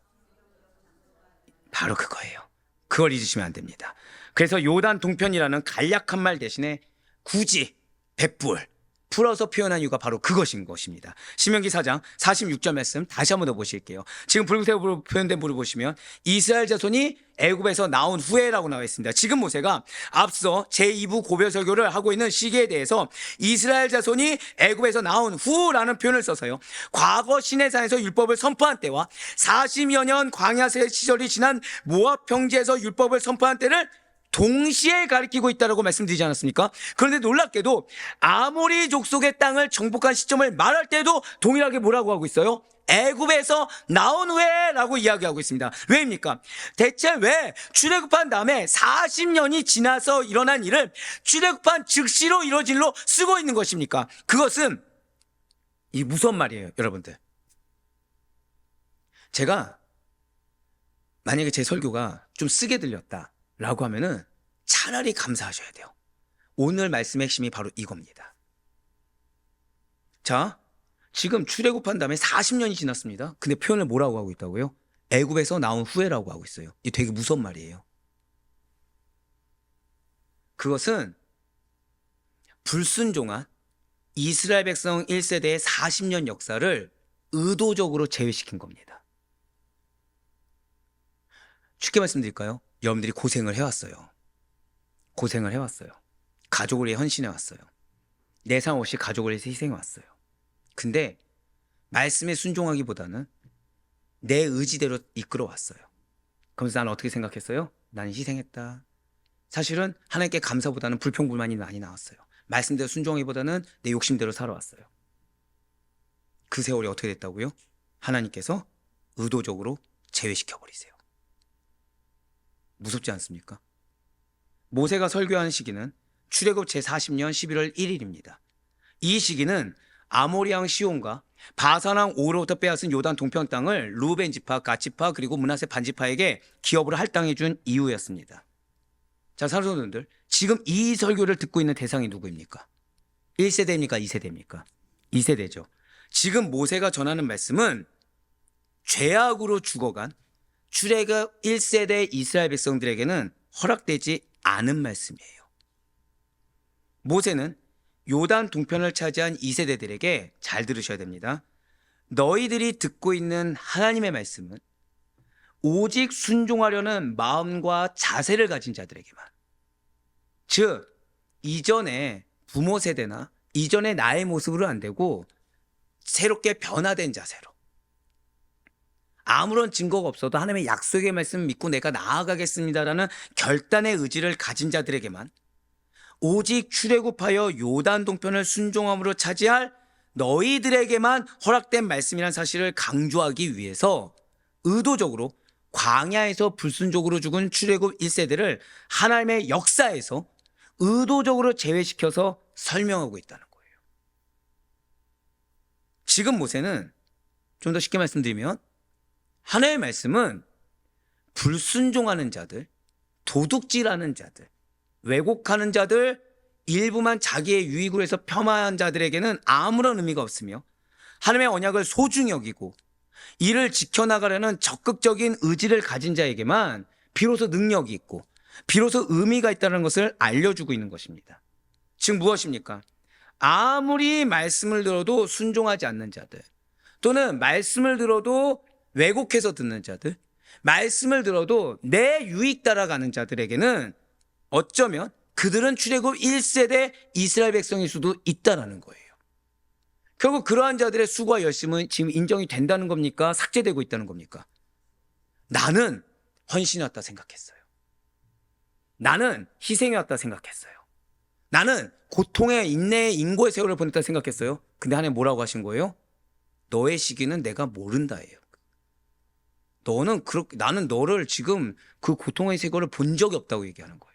바로 그거예요. 그걸 잊으시면 안 됩니다. 그래서 요단 동편이라는 간략한 말 대신에 굳이 백불 풀어서 표현한 이유가 바로 그것인 것입니다. 신명기 4장 46절 말씀 다시 한번 더 보실게요. 지금 붉은색으로 표현된 부를 보시면 이스라엘 자손이 애굽에서 나온 후에라고 나와 있습니다. 지금 모세가 앞서 제2부 고별 설교를 하고 있는 시기에 대해서 이스라엘 자손이 애굽에서 나온 후라는 표현을 써서요, 과거 시내산에서 율법을 선포한 때와 40여 년 광야 시절이 지난 모압 평지에서 율법을 선포한 때를 동시에 가리키고 있다라고 말씀드리지 않았습니까? 그런데 놀랍게도 아모리 족속의 땅을 정복한 시점을 말할 때도 동일하게 뭐라고 하고 있어요? 애굽에서 나온 후에라고 이야기하고 있습니다. 왜입니까? 대체 왜 출애굽한 다음에 40년이 지나서 일어난 일을 출애굽한 즉시로 이뤄질로 쓰고 있는 것입니까? 그것은 이 무서운 말이에요, 여러분들. 제가 만약에 제 설교가 좀 쓰게 들렸다라고 하면은 차라리 감사하셔야 돼요. 오늘 말씀의 핵심이 바로 이겁니다. 자, 지금 출애굽한 다음에 40년이 지났습니다. 근데 표현을 뭐라고 하고 있다고요? 애굽에서 나온 후에라고 하고 있어요. 이게 되게 무서운 말이에요. 그것은 불순종한 이스라엘 백성 1세대의 40년 역사를 의도적으로 제외시킨 겁니다. 쉽게 말씀드릴까요? 여러분들이 고생을 해왔어요. 고생을 해왔어요. 가족을 위해 헌신해왔어요. 내상 없이 가족을 위해서 희생해왔어요. 근데 말씀에 순종하기보다는 내 의지대로 이끌어왔어요. 그러면서 나는 어떻게 생각했어요? 나는 희생했다. 사실은 하나님께 감사보다는 불평불만이 많이 나왔어요. 말씀대로 순종하기보다는 내 욕심대로 살아왔어요. 그 세월이 어떻게 됐다고요? 하나님께서 의도적으로 제외시켜버리세요. 무섭지 않습니까? 모세가 설교한 시기는 출애굽 제40년 11월 1일입니다. 이 시기는 아모리 왕 시온과 바산 왕 오로부터 빼앗은 요단 동편 땅을 루벤 지파, 갓 지파 그리고 므낫세 반 지파에게 기업으로 할당해 준 이후였습니다. 자, 사랑하는 지금 이 설교를 듣고 있는 대상이 누구입니까? 1세대입니까? 2세대입니까? 2세대죠. 지금 모세가 전하는 말씀은 죄악으로 죽어간 출애굽 1세대 이스라엘 백성들에게는 허락되지 않은 말씀이에요. 모세는 요단 동편을 차지한 2세대들에게 잘 들으셔야 됩니다. 너희들이 듣고 있는 하나님의 말씀은 오직 순종하려는 마음과 자세를 가진 자들에게만, 즉 이전에 부모 세대나 이전의 나의 모습으로 안 되고 새롭게 변화된 자세로, 아무런 증거가 없어도 하나님의 약속의 말씀을 믿고 내가 나아가겠습니다라는 결단의 의지를 가진 자들에게만, 오직 출애굽하여 요단 동편을 순종함으로 차지할 너희들에게만 허락된 말씀이라는 사실을 강조하기 위해서 의도적으로 광야에서 불순종으로 죽은 출애굽 1세대를 하나님의 역사에서 의도적으로 제외시켜서 설명하고 있다는 거예요. 지금 모세는 좀 더 쉽게 말씀드리면 하나님의 말씀은 불순종하는 자들, 도둑질하는 자들, 왜곡하는 자들, 일부만 자기의 유익으로 해서 폄하한 자들에게는 아무런 의미가 없으며 하나님의 언약을 소중히 여기고 이를 지켜나가려는 적극적인 의지를 가진 자에게만 비로소 능력이 있고 비로소 의미가 있다는 것을 알려주고 있는 것입니다. 즉 무엇입니까? 아무리 말씀을 들어도 순종하지 않는 자들, 또는 말씀을 들어도 왜곡해서 듣는 자들, 말씀을 들어도 내 유익 따라가는 자들에게는 어쩌면 그들은 출애굽 1세대 이스라엘 백성일 수도 있다는 거예요. 결국 그러한 자들의 수고와 열심은 지금 인정이 된다는 겁니까? 삭제되고 있다는 겁니까? 나는 헌신해왔다 생각했어요. 나는 희생해왔다 생각했어요. 나는 고통의 인내의 인고의 세월을 보냈다 생각했어요. 근데 하나님 뭐라고 하신 거예요? 너의 시기는 내가 모른다예요. 나는 너를 지금 그 고통의 세월을 본 적이 없다고 얘기하는 거예요.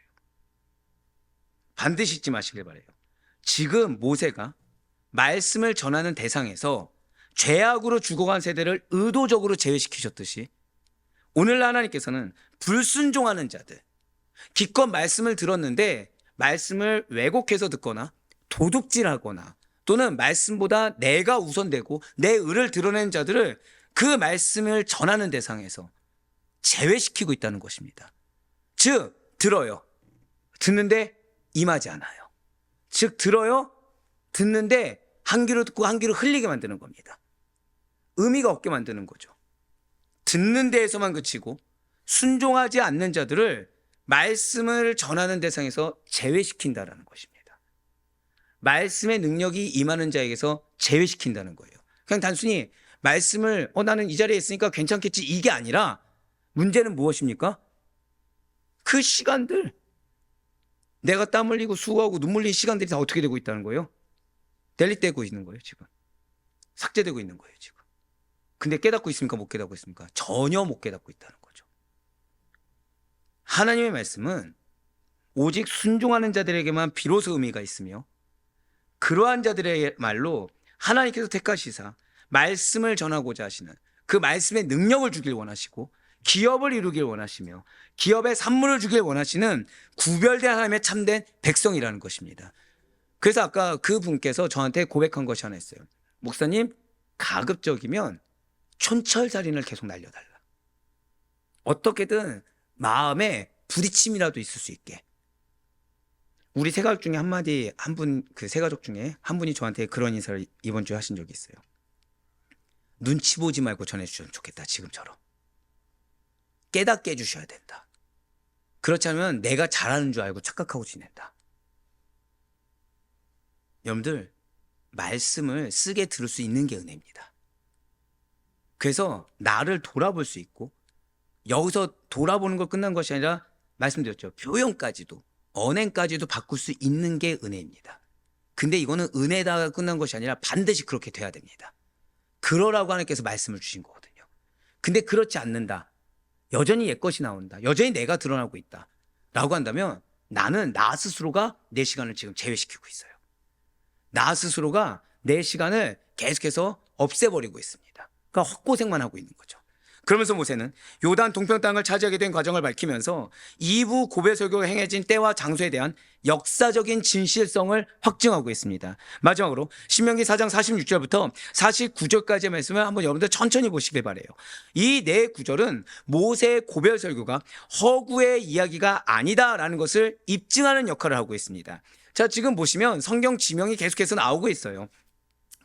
반드시 잊지 마시길 바라요. 지금 모세가 말씀을 전하는 대상에서 죄악으로 죽어간 세대를 의도적으로 제외시키셨듯이 오늘날 하나님께서는 불순종하는 자들, 기껏 말씀을 들었는데 말씀을 왜곡해서 듣거나 도둑질하거나 또는 말씀보다 내가 우선되고 내 의를 드러내는 자들을 그 말씀을 전하는 대상에서 제외시키고 있다는 것입니다. 즉 들어요. 듣는데 임하지 않아요. 즉 들어요. 듣는데 한 귀로 듣고 한 귀로 흘리게 만드는 겁니다. 의미가 없게 만드는 거죠. 듣는 데에서만 그치고 순종하지 않는 자들을 말씀을 전하는 대상에서 제외시킨다라는 것입니다. 말씀의 능력이 임하는 자에게서 제외시킨다는 거예요. 그냥 단순히 말씀을 나는 이 자리에 있으니까 괜찮겠지 이게 아니라 문제는 무엇입니까? 그 시간들 내가 땀 흘리고 수고하고 눈물 흘린 시간들이 다 어떻게 되고 있다는 거예요? 델리되고 있는 거예요 지금. 삭제되고 있는 거예요 지금. 근데 깨닫고 있습니까? 못 깨닫고 있습니까? 전혀 못 깨닫고 있다는 거죠. 하나님의 말씀은 오직 순종하는 자들에게만 비로소 의미가 있으며 그러한 자들의 말로 하나님께서 택하시사 말씀을 전하고자 하시는 그 말씀의 능력을 주길 원하시고 기업을 이루길 원하시며 기업의 산물을 주길 원하시는 구별된 하나님의 참된 백성이라는 것입니다. 그래서 아까 그 분께서 저한테 고백한 것이 하나 있어요. 목사님, 가급적이면 촌철살인을 계속 날려달라. 어떻게든 마음에 부딪힘이라도 있을 수 있게. 우리 세 가족 중에 그 세 가족 중에 한 분이 저한테 그런 인사를 이번 주에 하신 적이 있어요. 눈치 보지 말고 전해주시면 좋겠다. 지금처럼. 깨닫게 해주셔야 된다. 그렇지 않으면 내가 잘하는 줄 알고 착각하고 지낸다. 여러분들, 말씀을 쓰게 들을 수 있는 게 은혜입니다. 그래서 나를 돌아볼 수 있고 여기서 돌아보는 걸 끝난 것이 아니라 말씀드렸죠. 표현까지도 언행까지도 바꿀 수 있는 게 은혜입니다. 근데 이거는 은혜다가 끝난 것이 아니라 반드시 그렇게 돼야 됩니다. 그러라고 하나님께서 말씀을 주신 거거든요. 근데 그렇지 않는다. 여전히 옛것이 나온다. 여전히 내가 드러나고 있다. 라고 한다면 나는 나 스스로가 내 시간을 지금 제외시키고 있어요. 나 스스로가 내 시간을 계속해서 없애버리고 있습니다. 그러니까 헛고생만 하고 있는 거죠. 그러면서 모세는 요단 동편 땅을 차지하게 된 과정을 밝히면서 2부 고별 설교가 행해진 때와 장소에 대한 역사적인 진실성을 확증하고 있습니다. 마지막으로 신명기 4장 46절부터 49절까지의 말씀을 한번 여러분들 천천히 보시길 바라요. 이 네 구절은 모세의 고별 설교가 허구의 이야기가 아니다라는 것을 입증하는 역할을 하고 있습니다. 자, 지금 보시면 성경 지명이 계속해서 나오고 있어요.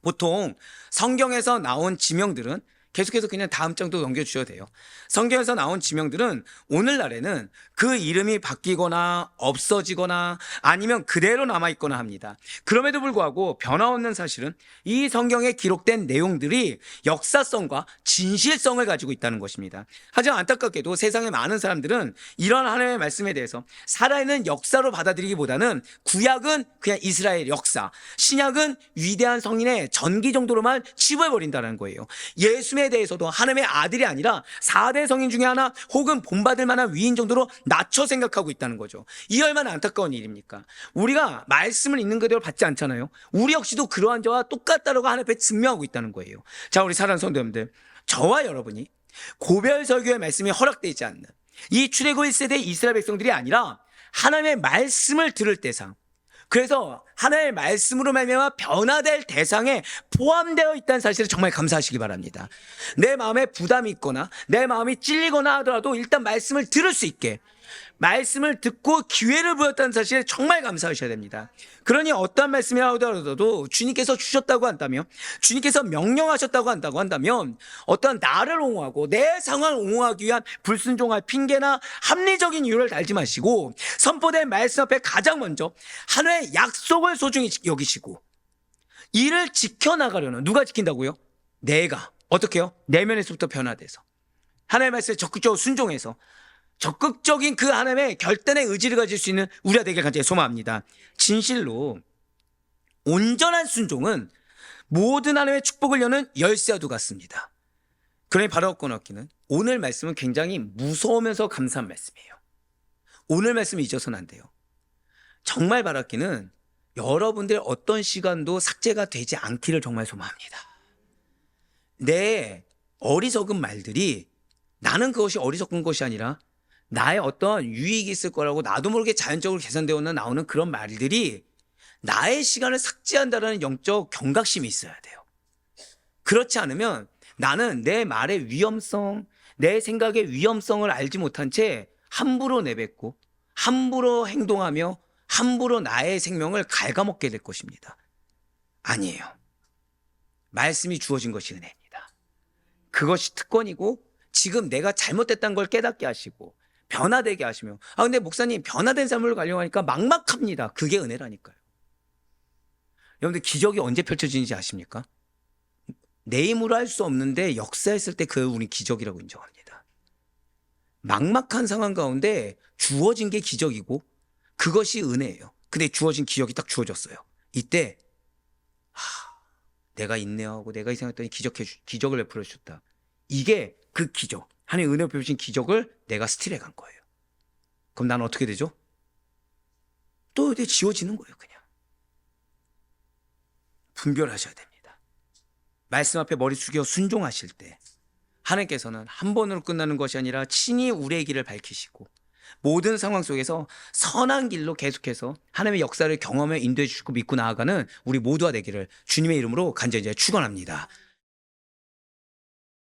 보통 성경에서 나온 지명들은 계속해서 그냥 다음 장도 넘겨주셔도 돼요. 성경에서 나온 지명들은 오늘날에는 그 이름이 바뀌거나 없어지거나 아니면 그대로 남아있거나 합니다. 그럼에도 불구하고 변화없는 사실은 이 성경에 기록된 내용들이 역사성과 진실성을 가지고 있다는 것입니다. 하지만 안타깝게도 세상의 많은 사람들은 이런 하나님의 말씀에 대해서 살아있는 역사로 받아들이기보다는 구약은 그냥 이스라엘 역사, 신약은 위대한 성인의 전기 정도로만 치부해버린다는 거예요. 예수에 대해서도 하나님의 아들이 아니라 4대 성인 중에 하나 혹은 본받을 만한 위인 정도로 낮춰 생각하고 있다는 거죠. 이 얼마나 안타까운 일입니까? 우리가 말씀을 있는 그대로 받지 않잖아요. 우리 역시도 그러한 자와 똑같다라고 하나님 앞에 증명하고 있다는 거예요. 자, 우리 사랑하는 성도님들, 저와 여러분이 고별 설교의 말씀이 허락되지 않는 이 출애굽 1세대 이스라엘 백성들이 아니라 하나님의 말씀을 들을 대상, 그래서 하나님의 말씀으로 말미암아 변화될 대상에 포함되어 있다는 사실을 정말 감사하시기 바랍니다. 내 마음에 부담이 있거나 내 마음이 찔리거나 하더라도 일단 말씀을 들을 수 있게 말씀을 듣고 기회를 부였다는 사실에 정말 감사하셔야 됩니다. 그러니 어떠한 말씀이라 하더라도 주님께서 주셨다고 한다면, 주님께서 명령하셨다고 한다면 어떤 나를 옹호하고 내 상황을 옹호하기 위한 불순종할 핑계나 합리적인 이유를 달지 마시고 선포된 말씀 앞에 가장 먼저 하나님의 약속을 소중히 여기시고 이를 지켜나가려는, 누가 지킨다고요? 내가. 어떻게 해요? 내면에서부터 변화돼서 하나님의 말씀에 적극적으로 순종해서 적극적인 그 하나님의 결단의 의지를 가질 수 있는 우리가 되길 간절히 소망합니다. 진실로 온전한 순종은 모든 하나님의 축복을 여는 열쇠와도 같습니다. 그러니 바로 끊었기는 오늘 말씀은 굉장히 무서우면서 감사한 말씀이에요. 오늘 말씀을 잊어서는 안 돼요. 정말 바랍기는 여러분들 어떤 시간도 삭제가 되지 않기를 정말 소망합니다. 내 어리석은 말들이 나는 그것이 어리석은 것이 아니라 나의 어떤 유익이 있을 거라고 나도 모르게 자연적으로 계산되어 나오는 그런 말들이 나의 시간을 삭제한다라는 영적 경각심이 있어야 돼요. 그렇지 않으면 나는 내 말의 위험성, 내 생각의 위험성을 알지 못한 채 함부로 내뱉고 함부로 행동하며 함부로 나의 생명을 갉아먹게 될 것입니다. 아니에요. 말씀이 주어진 것이 은혜입니다. 그것이 특권이고 지금 내가 잘못됐다는 걸 깨닫게 하시고 변화되게 하시며 근데 목사님 변화된 삶을 가려고 하니까 막막합니다. 그게 은혜라니까요. 여러분들 기적이 언제 펼쳐지는지 아십니까? 내 힘으로 할 수 없는데 역사했을 때 그 우리 기적이라고 인정합니다. 막막한 상황 가운데 주어진 게 기적이고 그것이 은혜예요. 근데 주어진 기적이 딱 주어졌어요. 이때 내가 인내하고 내가 희생했더니 기적을 베풀어 주셨다. 이게 그 기적, 하나님의 은혜로 베푸신 기적을 내가 스틸해 간 거예요. 그럼 나는 어떻게 되죠? 또 이제 지워지는 거예요. 그냥 분별하셔야 됩니다. 말씀 앞에 머리 숙여 순종하실 때 하나님께서는 한 번으로 끝나는 것이 아니라 친히 우리의 길을 밝히시고 모든 상황 속에서 선한 길로 계속해서 하나님의 역사를 경험해 인도해 주시고 믿고 나아가는 우리 모두가 되기를 주님의 이름으로 간절히 축원합니다.